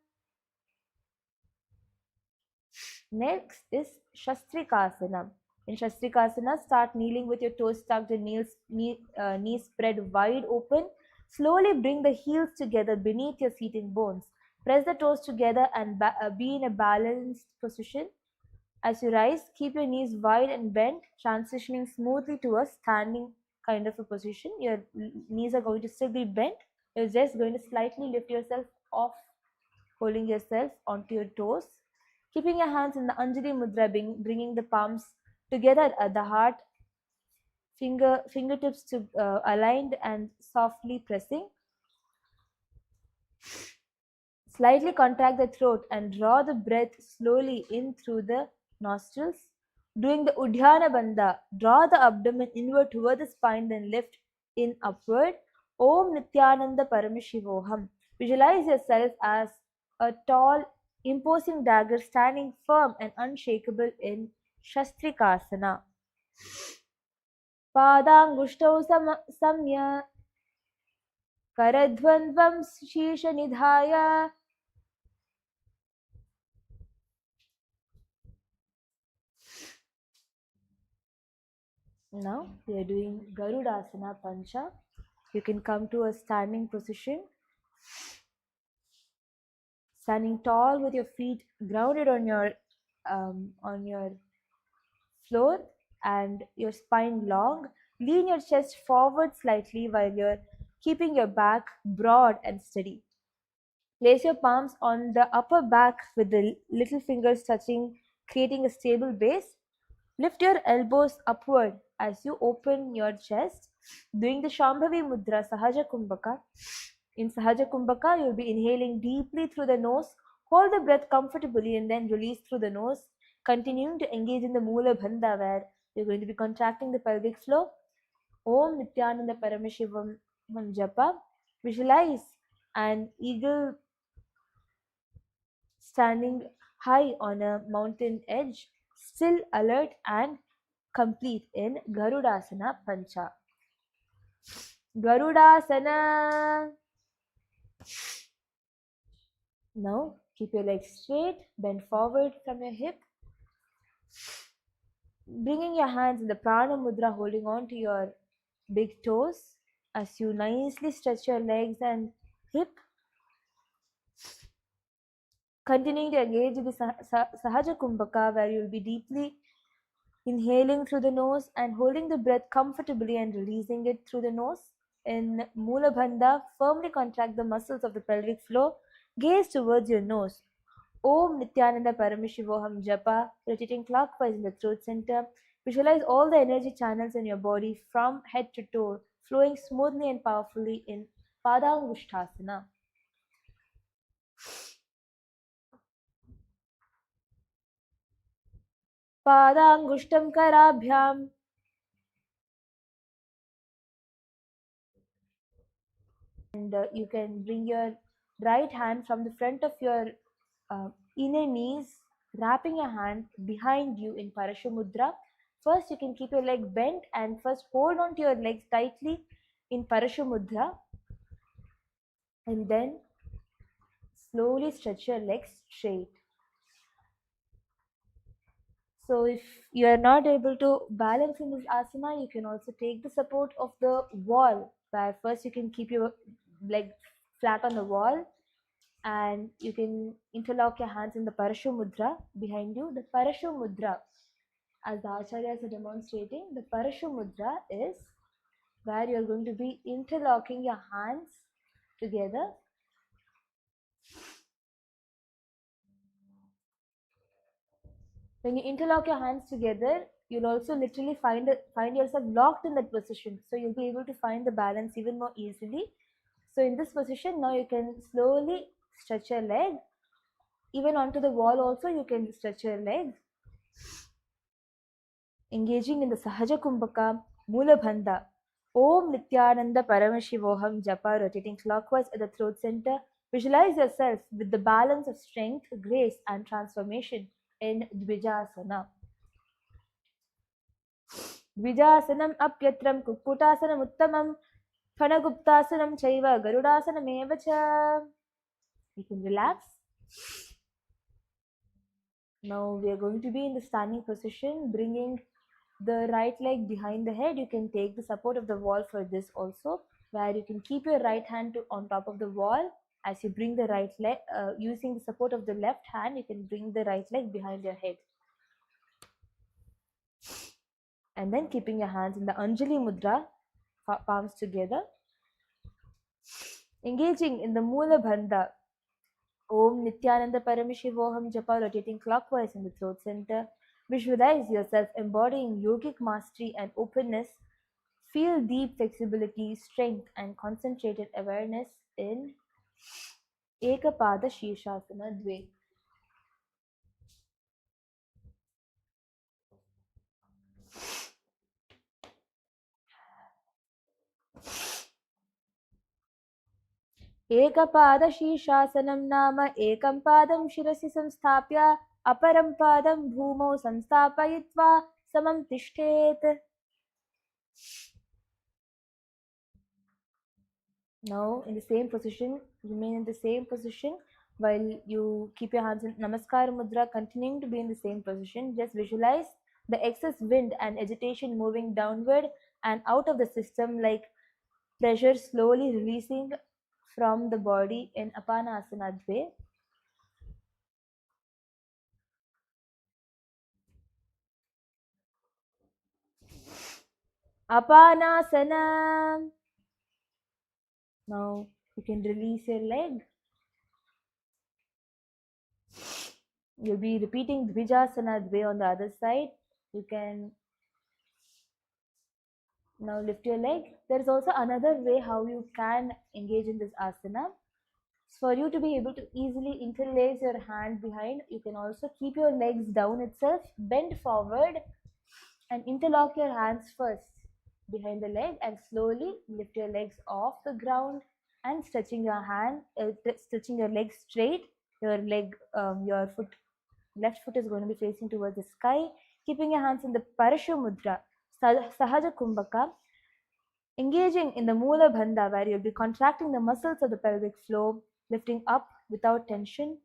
Next is Shastrikasana. In Shastrikasana, start kneeling with your toes tucked and knees spread wide open. Slowly bring the heels together beneath your seating bones. Press the toes together and be in a balanced position. As you rise, keep your knees wide and bent, transitioning smoothly to a standing kind of a position. Your knees are going to still be bent. You're just going to slightly lift yourself off, holding yourself onto your toes. Keeping your hands in the Anjali Mudra, bringing the palms together at the heart, fingertips to aligned and softly pressing. Slightly contract the throat and draw the breath slowly in through the nostrils. Doing the Udhyana Bandha, draw the abdomen inward toward the spine, then lift in upward. Om Nithyananda Paramashivoham. Visualize yourself as a tall, imposing dagger standing firm and unshakable in Shastrikasana. Padangushtav samya karadvandvam shisha nidhaya. Now we are doing Garudasana Pancha. You can come to a standing position, standing tall with your feet grounded on your floor and your spine long. Lean your chest forward slightly while you're keeping your back broad and steady. Place your palms on the upper back with the little fingers touching, creating a stable base. Lift your elbows upward as you open your chest, doing the Shambhavi Mudra Sahaja Kumbhaka. In Sahaja Kumbhaka, you'll be inhaling deeply through the nose, hold the breath comfortably, and then release through the nose, continuing to engage in the Mula Bandha, where you're going to be contracting the pelvic floor. Om Nithyananda Paramashivam Japa. Visualize an eagle standing high on a mountain edge, still alert and complete in Garudasana Pancha. Garudasana. Now keep your legs straight, bend forward from your hip. Bringing your hands in the Prana Mudra, holding on to your big toes as you nicely stretch your legs and hip. Continuing to engage with the Sahaja Kumbhaka, where you will be deeply inhaling through the nose and holding the breath comfortably and releasing it through the nose. In Mula Bandha, firmly contract the muscles of the pelvic floor. Gaze towards your nose. Om Nithyananda Paramashivoham Japa, rotating clockwise in the throat center. Visualize all the energy channels in your body from head to toe, flowing smoothly and powerfully in Padangushtasana. Padangushtam Karabhyam. And you can bring your right hand from the front of your inner knees, wrapping your hand behind you in Parashamudra. First, you can keep your leg bent and first hold on to your legs tightly in Parashamudra, and then slowly stretch your legs straight. So if you are not able to balance in this asana, you can also take the support of the wall, where first you can keep your leg flat on the wall and you can interlock your hands in the Parashu Mudra behind you. The Parashu Mudra, as the Acharyas are demonstrating, the Parashu Mudra is where you are going to be interlocking your hands together. When you interlock your hands together, you'll also literally find yourself locked in that position. So you'll be able to find the balance even more easily. So in this position, now you can slowly stretch your leg. Even onto the wall also, you can stretch your leg. Engaging in the Sahaja Kumbhaka, Mula Bandha. Om Nithyananda Paramashivoham Japa, rotating clockwise at the throat center. Visualize yourself with the balance of strength, grace, and transformation in Dvijasana. Dvijasanam apyatram kukutasanam uttamam Phanaguptasanam chaiva garudasanam evacha. You can relax. Now we are going to be in the standing position, bringing the right leg behind the head. You can take the support of the wall for this also, where you can keep your right hand on top of the wall. As you bring the right leg, using the support of the left hand, you can bring the right leg behind your head. And then keeping your hands in the Anjali Mudra, palms together. Engaging in the Mula Bandha. Om Nithyananda Paramashivoham Japa, rotating clockwise in the throat center. Visualize yourself embodying yogic mastery and openness. Feel deep flexibility, strength, and concentrated awareness in Ekapada Shirshasana Dve. Ekapada Shirshasana Nama Ekam Padam Shirasi Samsthapya Aparam Padam Bhumo Samsthapayitva Samam Tishtet. Now, in the same position, remain in the same position while you keep your hands in Namaskar Mudra, continuing to be in the same position. Just visualize the excess wind and agitation moving downward and out of the system, like pressure slowly releasing from the body in Apanasana Dve. Apanasana. Now, you can release your leg. You'll be repeating Dvijasana Dve on the other side. You can now lift your leg. There is also another way how you can engage in this asana. For you to be able to easily interlace your hand behind, you can also keep your legs down itself, bend forward and interlock your hands first behind the leg and slowly lift your legs off the ground and stretching your hand, stretching your leg straight. Your foot, left foot is going to be facing towards the sky, keeping your hands in the Parashu Mudra, Sahaja Kumbhaka. Engaging in the Mula Bandha, where you'll be contracting the muscles of the pelvic floor, lifting up without tension.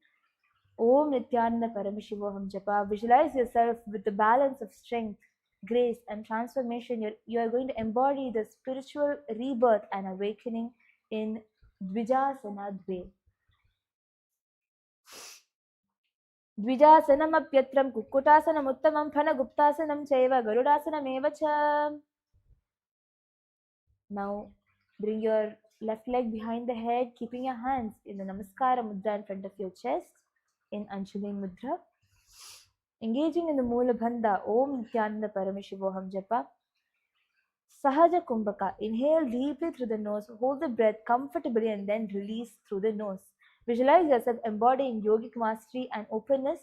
Om Nithyananda Paramashivoham Japa. Visualize yourself with the balance of strength, grace, and transformation. You are going to embody the spiritual rebirth and awakening in Dvijasana Dve. Dvijasanamapyatram Kukutasanam Uttamam Phanaguptasanam Chaiva Garudasanam Evacha. Now, bring your left leg behind the head, keeping your hands in the Namaskara Mudra in front of your chest in Anjali Mudra. Engaging in the Mula Bandha, Om Nithyananda Paramashivoham Japa. Sahaja Kumbhaka. Inhale deeply through the nose, hold the breath comfortably, and then release through the nose. Visualize yourself embodying yogic mastery and openness.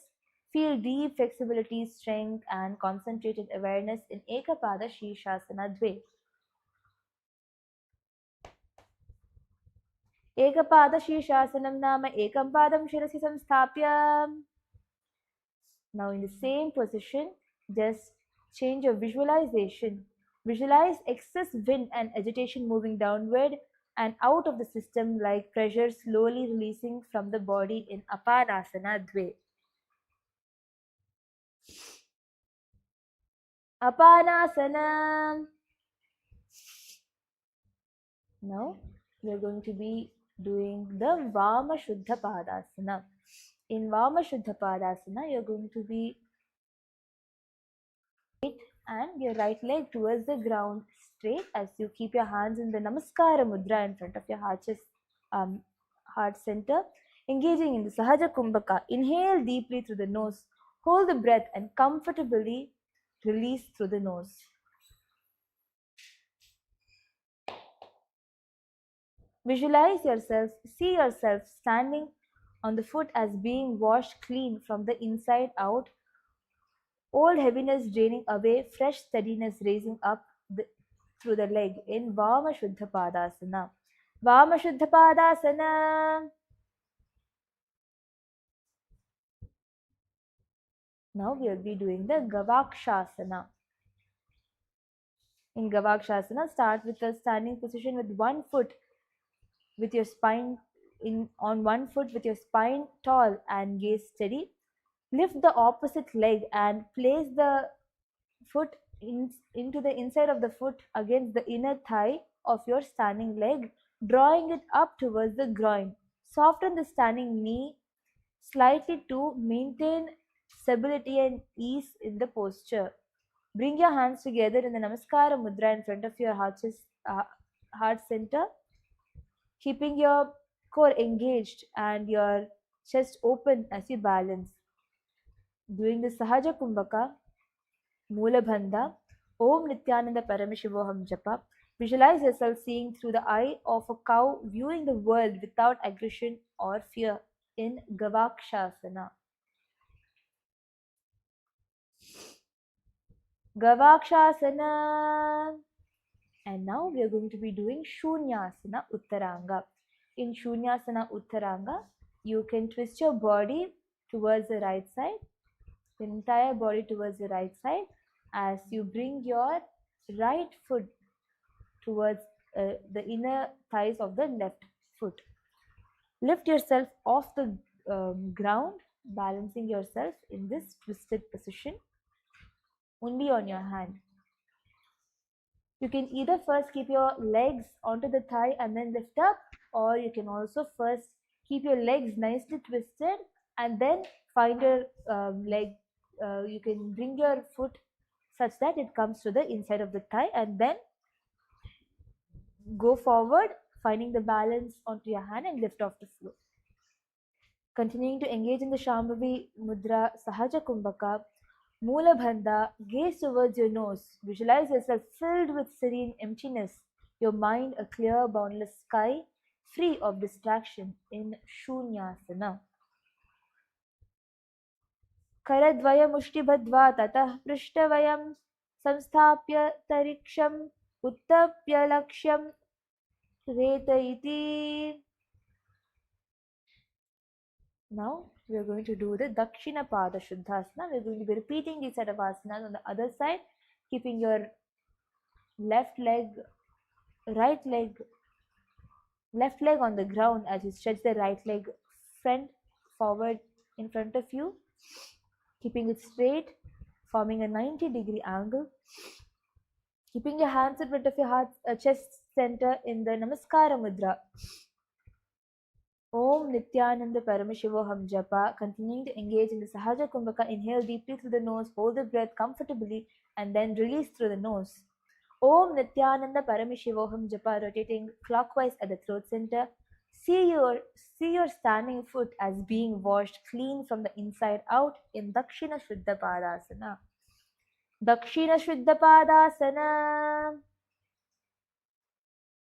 Feel deep flexibility, strength, and concentrated awareness in Ekapada Shirshasana Dve. Ekapada Shirshasana Nama Ekam Padam Shirasi Samsthapya. Now in the same position, just change your visualization. Visualize excess wind and agitation moving downward and out of the system, like pressure slowly releasing from the body in Apanasana Dve. Apanasana. Now we are going to be doing the Vama Shuddha Padasana. In Vama Shuddha Padasana, you're going to be and your right leg towards the ground straight as you keep your hands in the Namaskara Mudra in front of your heart center. Engaging in the Sahaja Kumbhaka. Inhale deeply through the nose. Hold the breath and comfortably release through the nose. Visualize yourself, see yourself standing on the foot as being washed clean from the inside out. Old heaviness draining away, fresh steadiness raising up through the leg in Vama Shuddha Padasana. Vama Shuddha Padasana. Now we will be doing the Gavakshasana. In Gavakshasana, start with a standing position with one foot with your spine on one foot with your spine tall and gaze steady. Lift the opposite leg and place the foot into the inside of the foot against the inner thigh of your standing leg, drawing it up towards the groin. Soften the standing knee slightly to maintain stability and ease in the posture. Bring your hands together in the Namaskara Mudra in front of your heart center, keeping your core engaged and your chest open as you balance. Doing the Sahaja Kumbhaka, Moolabandha, Om Nithyananda Paramashivoham Japa. Visualize yourself seeing through the eye of a cow, viewing the world without aggression or fear in Gavakshasana. Gavakshasana. And now we are going to be doing Shunyasana Uttaranga. In Shunyasana Uttaranga, you can twist your body towards the right side, the entire body towards the right side, as you bring your right foot towards the inner thighs of the left foot. Lift yourself off the ground, balancing yourself in this twisted position only on your hand. You can either first keep your legs onto the thigh and then lift up, or you can also first keep your legs nicely twisted and then find your leg. You can bring your foot such that it comes to the inside of the thigh and then go forward, finding the balance onto your hand and lift off the floor. Continuing to engage in the Shambhavi Mudra Sahaja Kumbhaka, Moolabandha, gaze towards your nose. Visualize yourself filled with serene emptiness, your mind a clear, boundless sky, free of distraction in Shunyasana. करद्वयमुष्टिबद्ध्वा ततः पृष्ठवयं संस्थाप्य तरिक्षम् उत्थप्य लक्ष्यं रेतयति. Now we are going to do the Dakshina Pada Shuddhasana. We are going to be repeating these set of asanas on the other side, keeping your left leg on the ground as you stretch the right leg forward in front of you, keeping it straight, forming a 90-degree angle. Keeping your hands in front of your chest center in the Namaskara Mudra. Om Nithyananda Paramashivoham Japa. Continuing to engage in the Sahaja Kumbhaka. Inhale deeply through the nose, hold the breath comfortably, and then release through the nose. Om Nithyananda Paramashivoham Japa. Rotating clockwise at the throat center. See your standing foot as being washed clean from the inside out in Dakshina Shuddha Padasana. Dakshina Shuddha Padasana.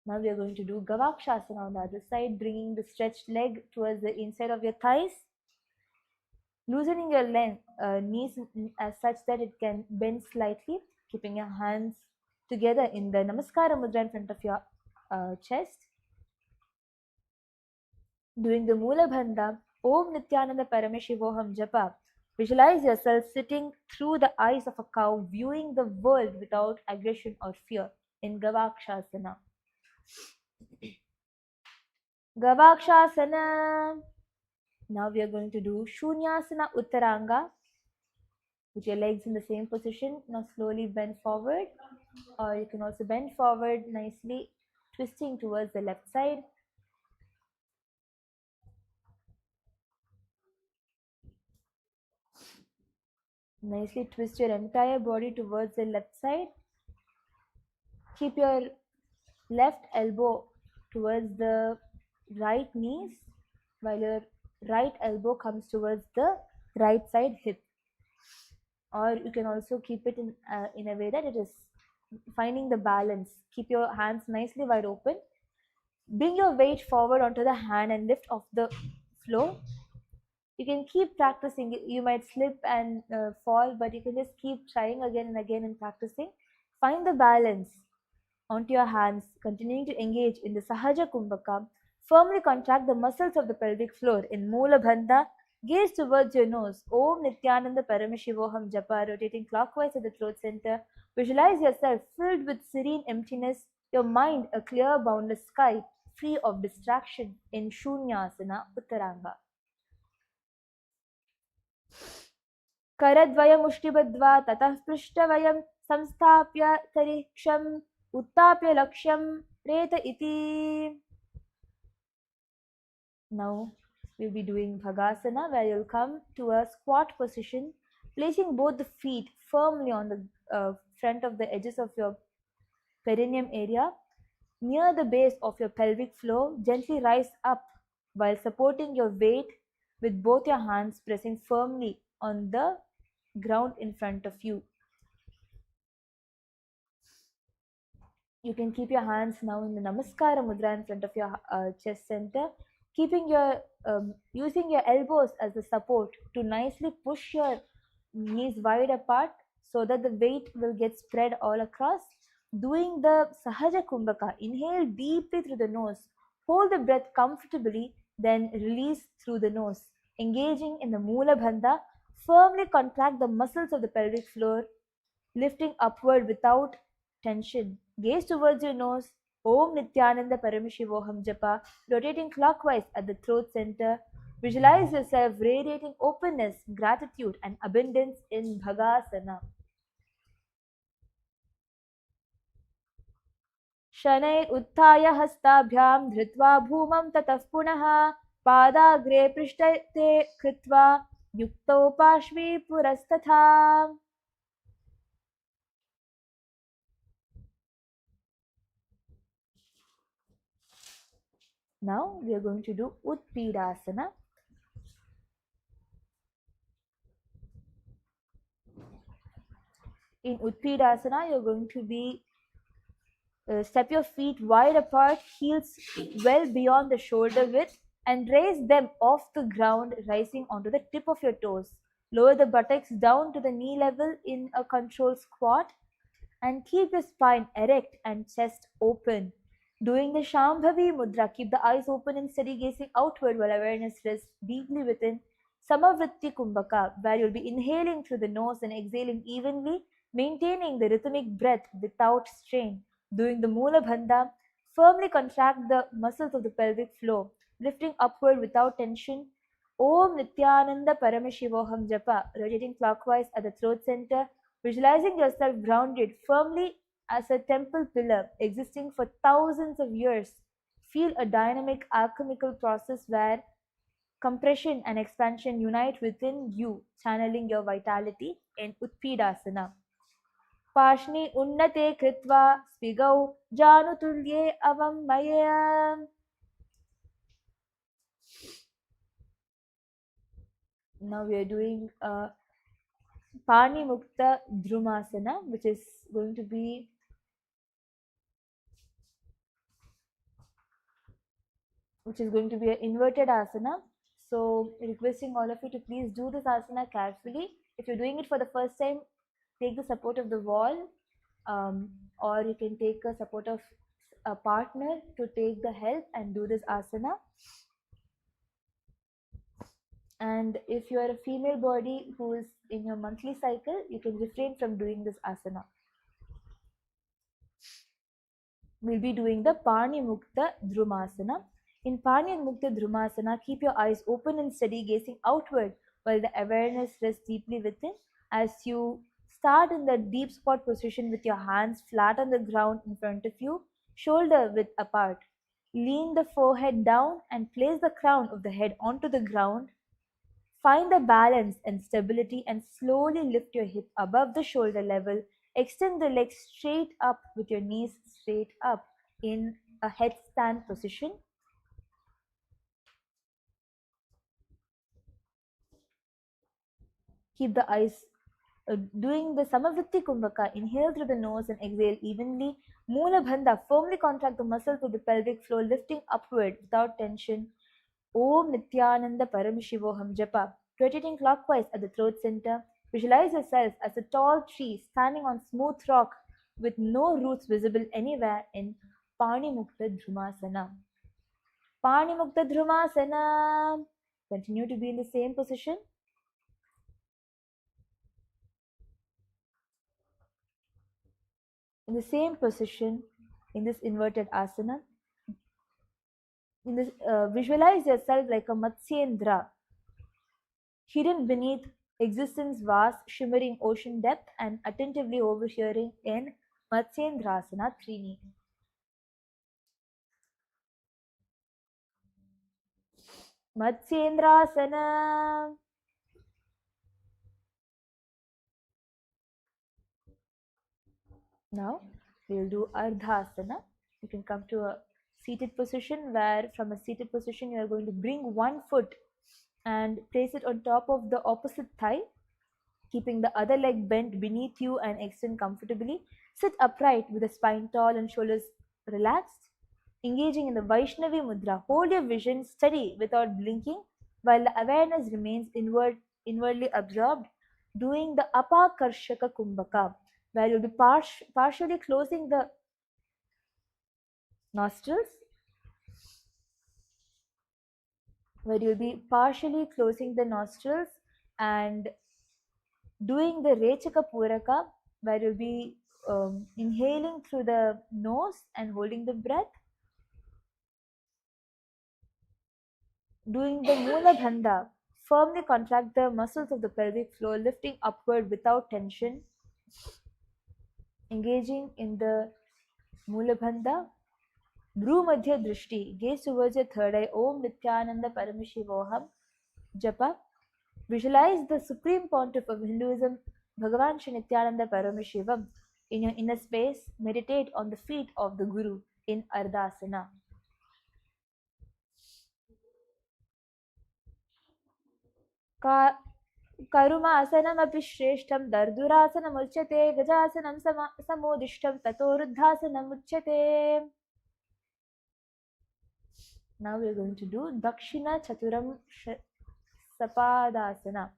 Now we are going to do Gavakshasana on the other side, bringing the stretched leg towards the inside of your thighs, loosening your knees as such that it can bend slightly, keeping your hands together in the Namaskara Mudra in front of your chest. Doing the Moolabandha, Om Nithyananda Paramashivoham Japa. Visualize yourself sitting through the eyes of a cow, viewing the world without aggression or fear in Gavakshasana. Gavakshasana. Now we are going to do Shunyasana Uttaranga with your legs in the same position. Now slowly bend forward, or you can also bend forward nicely, twisting towards the left side. Nicely twist your entire body towards the left side. Keep your left elbow towards the right knees while your right elbow comes towards the right side hip. Or you can also keep it in a way that it is finding the balance. Keep your hands nicely wide open. Bring your weight forward onto the hand and lift off the floor. You can keep practicing. You might slip and fall, but you can just keep trying again and again and practicing. Find the balance onto your hands, continuing to engage in the Sahaja Kumbhaka. Firmly contract the muscles of the pelvic floor in Moolabandha, Gaze towards your nose. Om Nithyananda Paramashivoham Japa, rotating clockwise at the throat center. Visualize yourself filled with serene emptiness, your mind a clear, boundless sky, free of distraction in Shunyasana Uttaranga. करद्वयमुष्टिबद्ध्वा ततः पृष्ठवयं संस्थाप्य तरीक्षम् उत्थाप्य लक्ष्यं प्रेत इति. Now we'll be doing Bhagasana, where you'll come to a squat position, placing both the feet firmly on the front of the edges of your perineum area. Near the base of your pelvic floor, gently rise up while supporting your weight with both your hands pressing firmly on the ground in front of you. You can keep your hands now in the Namaskara Mudra in front of your chest center, keeping your using your elbows as the support to nicely push your knees wide apart so that the weight will get spread all across. Doing the Sahaja Kumbhaka, inhale deeply through the nose, hold the breath comfortably, then release through the nose. Engaging in the Mula Bandha, firmly contract the muscles of the pelvic floor, lifting upward without tension. Gaze towards your nose. Om Nithyananda Paramashivoham Japa, rotating clockwise at the throat center. Visualize yourself radiating openness, gratitude, and abundance in Bhagasana. शनैः उत्थाय हस्ताभ्यां धृत्वा भूमं ततः पुनः पादाग्रे पृष्ठे कृत्वा युक्तौ Parshvi पुरस्तथा. Now we are going to do Utpidasana. In Utpidasana, you're going to be step your feet wide apart, heels well beyond the shoulder width, and raise them off the ground, rising onto the tip of your toes. Lower the buttocks down to the knee level in a controlled squat, and keep your spine erect and chest open. Doing the Shambhavi Mudra, keep the eyes open and steady gazing outward while awareness rests deeply within. Samavritti Kumbhaka, where you'll be inhaling through the nose and exhaling evenly, maintaining the rhythmic breath without strain. Doing the Mula Bandha, firmly contract the muscles of the pelvic floor, lifting upward without tension. Om Nithyananda Paramashivoham Japa, rotating clockwise at the throat center, visualizing yourself grounded firmly as a temple pillar existing for thousands of years. Feel a dynamic alchemical process where compression and expansion unite within you, channeling your vitality in Utpidasana. पार्ष्णि उन्नते कृत्वा स्पिगौ जानुतुल्ये अवमये. Now we are doing Pani Mukta Dhrumasana, which is going to be an inverted asana. So requesting all of you to please do this asana carefully. If you're doing it for the first time, take the support of the wall, or you can take a support of a partner to take the help and do this asana. And if you are a female body who is in your monthly cycle, you can refrain from doing this asana. We'll be doing the Pani Mukta Dhrumasana. In Pani Mukta Dhrumasana, keep your eyes open and steady, gazing outward while the awareness rests deeply within. As you start in the deep squat position with your hands flat on the ground in front of you, shoulder width apart. Lean the forehead down and place the crown of the head onto the ground. Find the balance and stability and slowly lift your hip above the shoulder level. Extend the legs straight up with your knees straight up in a headstand position. Keep the eyes doing the Samavritti Kumbhaka. Inhale through the nose and exhale evenly. Mula Bandha, firmly contract the muscles of the pelvic floor, lifting upward without tension. Om Nithyananda Paramashivoham Japa, rotating clockwise at the throat center. Visualize yourself as a tall tree standing on smooth rock with no roots visible anywhere in Pani Mukta Dhrumasana. Pani Mukta Dhrumasana. Continue to be in the same position. In the same position, in this inverted asana, in this, visualize yourself like a Matsyendra, hidden beneath existence's vast, shimmering ocean depth and attentively overhearing in Matsyendrasana Trini. Matsyendrasana. Now we'll do Ardhasana. You can come to a seated position where from a seated position you are going to bring one foot and place it on top of the opposite thigh, keeping the other leg bent beneath you and extend comfortably. Sit upright with the spine tall and shoulders relaxed. Engaging in the Vaishnavi Mudra, hold your vision steady without blinking while the awareness remains inwardly absorbed, doing the Apakarshaka Kumbhaka, where you'll be partially closing the nostrils, and doing the Rechaka Puraka, where you'll be inhaling through the nose and holding the breath, doing the Mula Bandha, firmly contract the muscles of the pelvic floor, lifting upward without tension, engaging in the Mula Bandha. Bhru Madhya Drishti, gaze towards your third eye, Om Nithyananda Paramashivoham, Japa. Visualize the supreme pontiff of Hinduism, Bhagavan Shri Nithyananda Paramashivam. In your inner space, meditate on the feet of the Guru in Ardhasana. करुमासनमपि श्रेष्ठं दर्दुरासनमुच्यते गजासनं समोदिष्टं ततोरुद्धासनमुच्यते. Now we are going to do Dakshina Chaturam Sapadasana.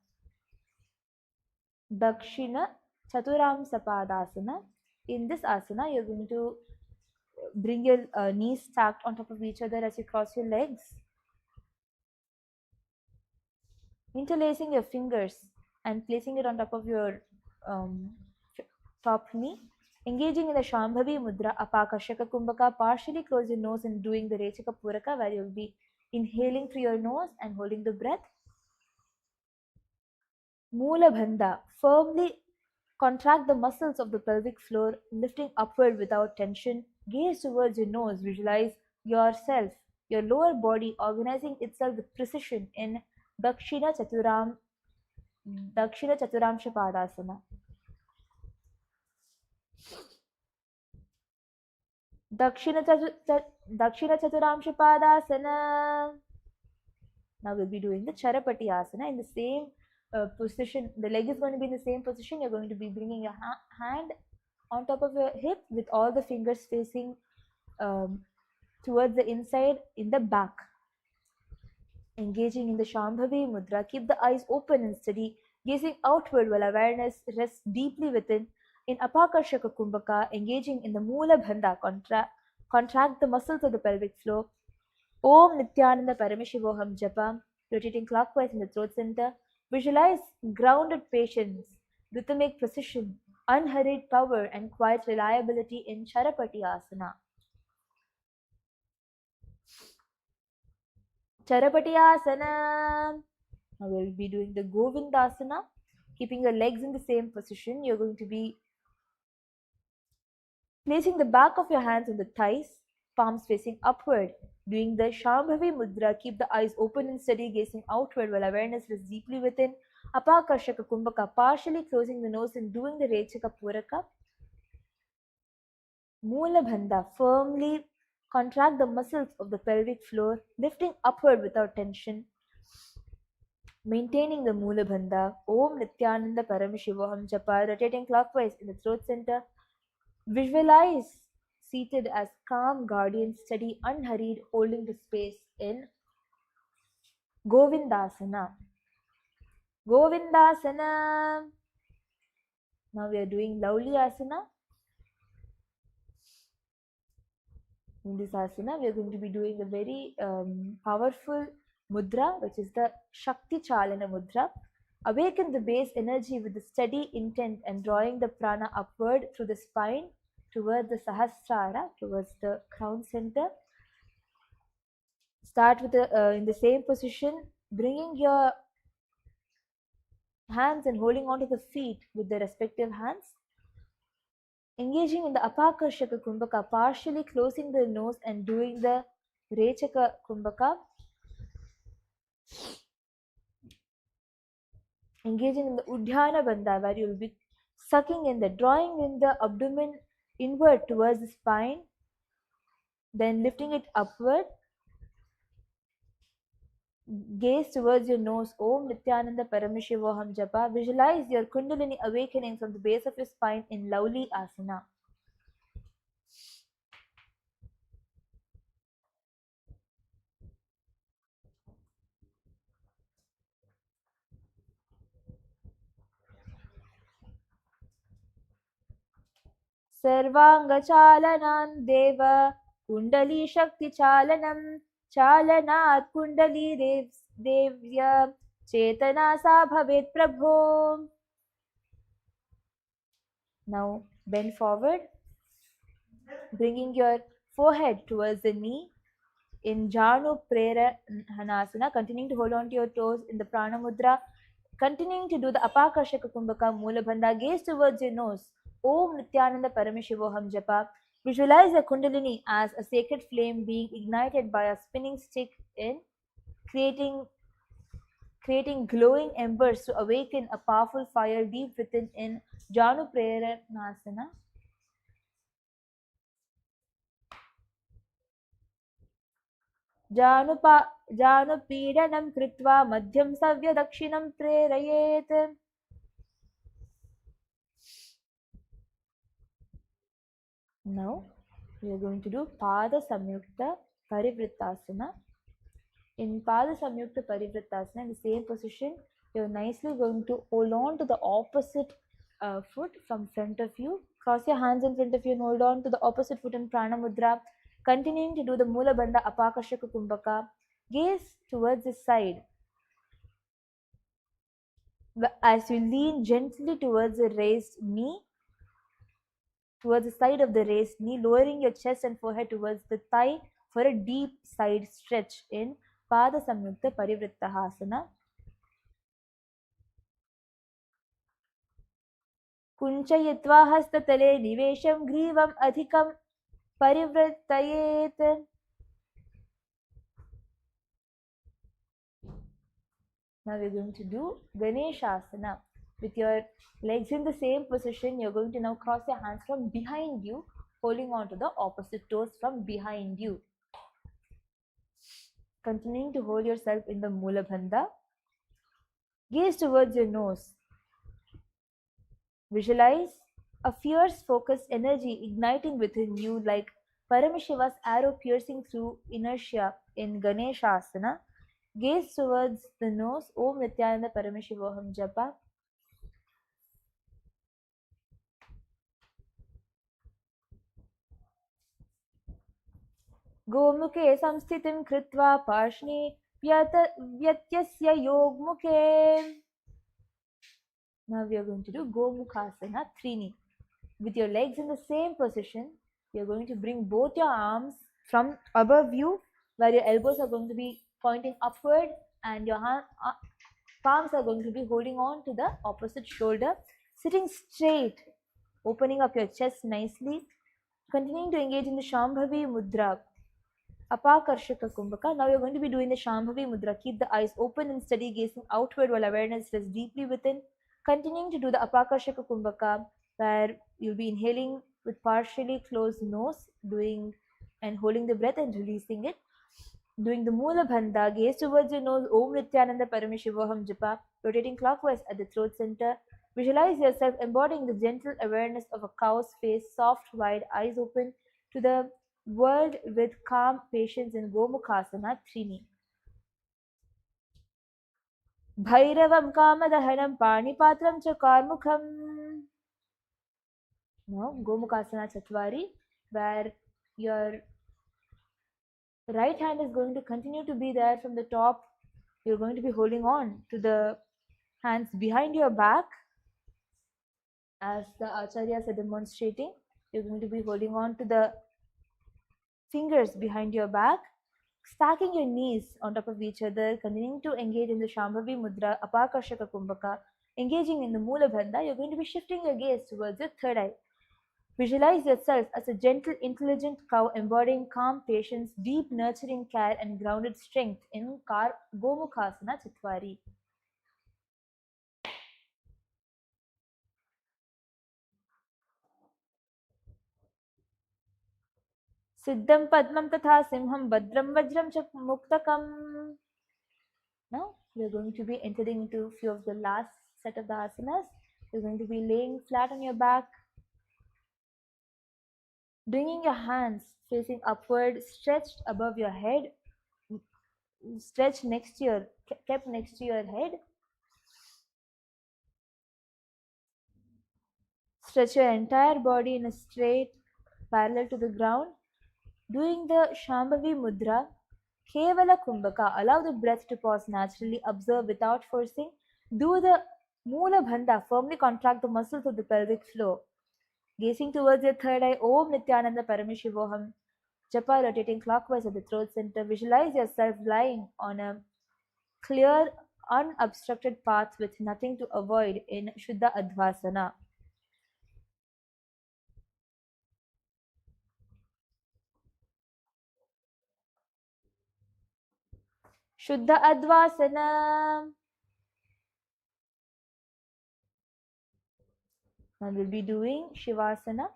Dakshina Chaturam Sapadasana. In this asana, you're going to bring your knees stacked on top of each other as you cross your legs, interlacing your fingers and placing it on top of your top knee. Engaging in the Shambhavi Mudra, Apakashaka Kumbhaka, partially close your nose and doing the Rechaka Puraka, where you'll be inhaling through your nose and holding the breath. Mula Bandha, firmly contract the muscles of the pelvic floor, lifting upward without tension. Gaze towards your nose, visualize yourself, your lower body organizing itself with precision in Dakshina Chaturamsha Padasana. Dakshina Chaturamsha Padasana. Now we'll be doing the Charapati Asana in the same position. The leg is going to be in the same position. You're going to be bringing your hand on top of your hip with all the fingers facing towards the inside in the back. Engaging in the Shambhavi Mudra, keep the eyes open and steady, gazing outward while awareness rests deeply within. In Apakarshaka Kumbhaka, engaging in the Mula Bandha, contract the muscles of the pelvic floor. Om Nithyananda Paramashivoham Japa, rotating clockwise in the throat center. Visualize grounded patience, rhythmic precision, unhurried power, and quiet reliability in Charapati Asana. Charapati Asana. Now we'll be doing the Govindasana, keeping the legs in the same position. You're going to be placing the back of your hands on the thighs, palms facing upward. Doing the Shambhavi Mudra, keep the eyes open and steady, gazing outward while awareness rests deeply within. Apakarshaka Kumbhaka, partially closing the nose and doing the Rechaka Puraka. Mula Bandha, firmly contract the muscles of the pelvic floor, lifting upward without tension. Maintaining the Mula Bandha, Om Nithyananda Paramashivoham Japa, rotating clockwise in the throat center. Visualize seated as calm guardian, steady, unhurried, holding the space in Govindasana. Govindasana. Now we are doing Lauli Asana. In this asana, we are going to be doing a very powerful mudra, which is the Shakti Chalana mudra. Awaken the base energy with the steady intent and drawing the prana upward through the spine towards the Sahasrara, towards the crown center. Start with in the same position, bringing your hands and holding onto the feet with the respective hands. Engaging in the Apakarshaka Kumbhaka, partially closing the nose and doing the Rechaka Kumbhaka. Engaging in the Udhyana Bandha, where you will be sucking in the, drawing in the abdomen inward towards the spine, then lifting it upward. Gaze towards your nose. Om Nithyananda Paramashivoham Japa. Visualize your Kundalini awakening from the base of your spine in lovely asana. सर्वाङ्गचालनान् देव कुण्डली शक्तिचालनं चालनात् कुण्डली देव्य चेतना सा भवेत् प्रभो. Now bend forward, bringing your forehead towards the knee in Janu Praranasana, continuing to hold on to your toes in the Prana Mudra, continuing to do the Apakarshaka Kumbhaka Mula Bandha. Gaze towards your nose. Om Nithyananda Paramashivoham Japa. Visualize the Kundalini as a sacred flame being ignited by a spinning stick in creating glowing embers to awaken a powerful fire deep within in Janu Praranasana. जानुपीडनं कृत्वा मध्यं सव्य दक्षिणं प्रेरयेत्. Now we are going to do Pada Samyukta Parivrittasana. In Pada Samyukta Parivrittasana, in the same position, you are nicely going to hold on to the opposite foot from front of you. Cross your hands in front of you and hold on to the opposite foot in Prana Mudra. Continuing to do the Mula Bandha Apakashaka Kumbhaka. Gaze towards the side. As you lean gently towards the raised knee, towards the side of the raised knee, lowering your chest and forehead towards the thigh for a deep side stretch in Pada Samyukta Parivrittahasana. Kunchayitva hastatale nivesham grivam adhikam parivrittayet. Now we're going to do Ganeshasana. With your legs in the same position, you're going to now cross your hands from behind you, holding on to the opposite toes from behind you. Continuing to hold yourself in the Mula Bandha. Gaze towards your nose. Visualize a fierce focused energy igniting within you like Paramashiva's arrow piercing through inertia in Ganeshasana. Gaze towards the nose. Om Nithyananda Paramashivoham Japa. गोमुखे संस्थितिं कृत्वा पार्ष्णे व्यत्यस्य योगमुखे. Now we are going to do Gomukhasana Trini. With your legs in the same position, you are going to bring both your arms from above you, where your elbows are going to be pointing upward and your palms are going to be holding on to the opposite shoulder, sitting straight, opening up your chest nicely, continuing to engage in the Shambhavi Mudra. Apakarshaka Kumbhaka. Now you're going to be doing the Shambhavi Mudra. Keep the eyes open and steady, gazing outward while awareness rests deeply within. Continuing to do the Apakarshaka Kumbhaka, where you'll be inhaling with partially closed nose, doing and holding the breath and releasing it. Doing the Mula Bandha, gaze towards your nose, Om Nithyananda Paramashivoham Japa, rotating clockwise at the throat center. Visualize yourself embodying the gentle awareness of a cow's face, soft, wide, eyes open to the world with calm patience in Gomukhasana Trini. Bhairavam Kamadahanam Panipatram cha Karmukham. Now Gomukhasana Chatwari, where your right hand is going to continue to be there from the top You're going to be holding on to the hands behind your back as the acharyas are demonstrating. You're going to be holding on to the fingers behind your back, stacking your knees on top of each other, continuing to engage in the Shambhavi Mudra, Apakarshaka Kumbhaka, engaging in the Mula Bandha. You're going to be shifting your gaze towards your third eye. Visualize yourself as a gentle, intelligent cow embodying calm patience, deep nurturing care, and grounded strength in Gomukhasana Chatwari. Siddham Padmam Tatha Simham Badram Vajram Ch Muktakam. Now we are going to be entering into a few of the last set of the asanas. You're going to be laying flat on your back, bringing your hands facing upward, stretched above your head, stretched next to your, kept next to your head. Stretch your entire body in a straight, parallel to the ground. Doing the Shambhavi Mudra, Kevala Kumbhaka, allow the breath to pause naturally, observe without forcing. Do the Mula Bandha, firmly contract the muscles of the pelvic floor. Gazing towards your third eye, Om Nithyananda Paramashivoham, Japa rotating clockwise at the throat center. Visualize yourself lying on a clear, unobstructed path with nothing to avoid in Shuddha Advasana. Shuddha Advasana. Now we'll be doing Shivasana.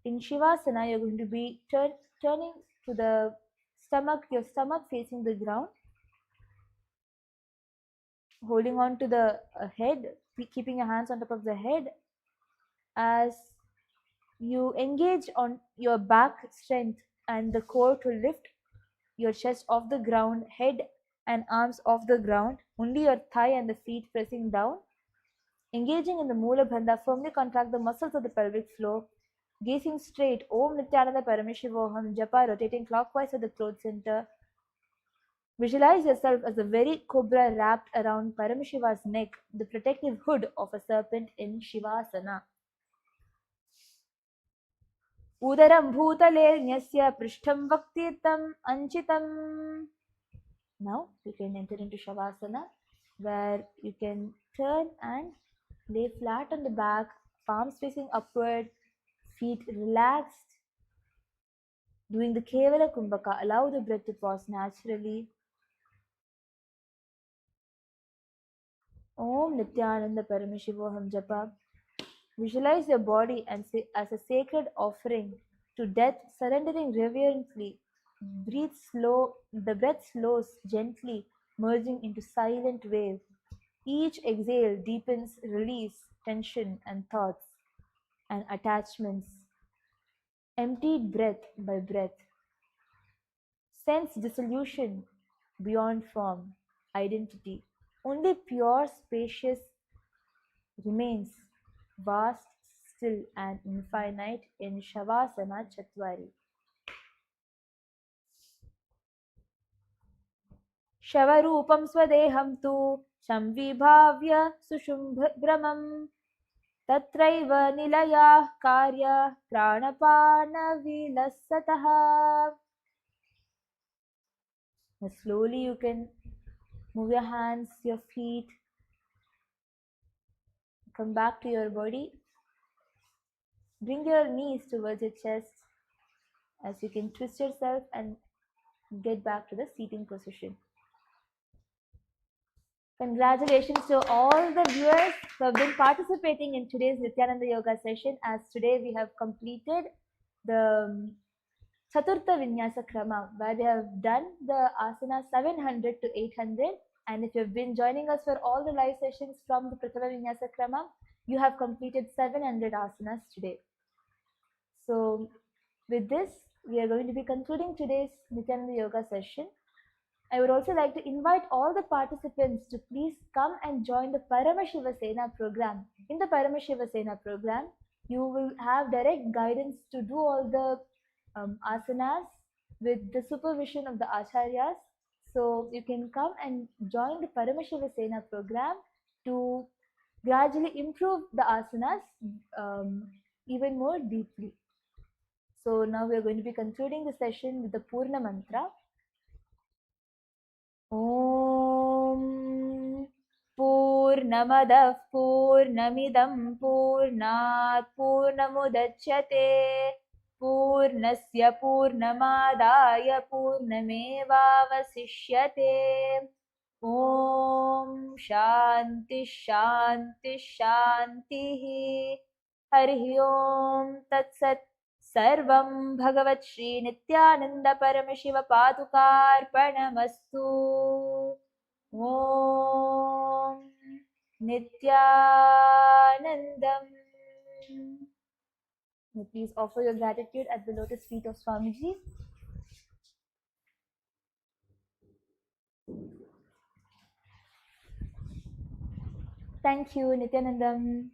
In Shivasana, you're going to be turning to the stomach, your stomach facing the ground, holding on to the head, keeping your hands on top of the head as you engage on your back strength and the core to lift your chest off the ground, head and arms off the ground, only your thigh and the feet pressing down. Engaging in the Mula Bandha, firmly contract the muscles of the pelvic floor. Gazing straight, Om Nithyananda Paramashivoham, Japa rotating clockwise at the throat center. Visualize yourself as a very cobra wrapped around Paramashiva's neck, the protective hood of a serpent in Shivasana. Udaram bhutale nyasya prishtham vaktirtam anchitam. Now you can enter into Shavasana, where you can turn and lay flat on the back, palms facing upward, feet relaxed. Doing the Kevala Kumbhaka, allow the breath to pause naturally. Om Nithyananda Paramashivoham Japa. Visualize your body and as a sacred offering to death, surrendering reverently. Breathe slow, the breath slows gently, merging into silent wave. Each exhale deepens release, tension, and thoughts and attachments. Emptied breath by breath. Sense dissolution beyond form, identity. Only pure, spacious remains, vast, still, and infinite in Shavasana Chatwari. Shavarupam swadeham tu samvibhavya sushubhramam tatraiva nilayah karya pranapana vilasataha. Now slowly you can move your hands, your feet, come back to your body. Bring your knees towards your chest as you can twist yourself and get back to the seating position. Congratulations to all the viewers who have been participating in today's Nithyananda Yoga session, as today we have completed the Chaturtha Vinyasa Krama, where we have done the asana 700 to 800. And if you've been joining us for all the live sessions from the Prathama Vinyasa Krama, you have completed 700 asanas today. So with this, we are going to be concluding today's Nithyananda Yoga session. I would also like to invite all the participants to please come and join the Paramashiva Sena program. In the Paramashiva Sena program, you will have direct guidance to do all the asanas with the supervision of the acharyas. So you can come and join the Paramashiva Sena program to gradually improve the asanas even more deeply. So now we are going to be concluding the session with the Purna Mantra. Om Purnamadah Purnamidam Purnat Purnamudachyate Purnasya Purnamadaya Purnamevavasishyate Om Shanti Shanti Shanti Hari Om Tat Sat सर्वं भगवत् श्री नित्यानंद परमशिव पादुकार्पणमस्तु ॐ नित्यानन्दम्. Please offer your gratitude at the lotus feet of Swamiji. Thank you, Nithyanandam.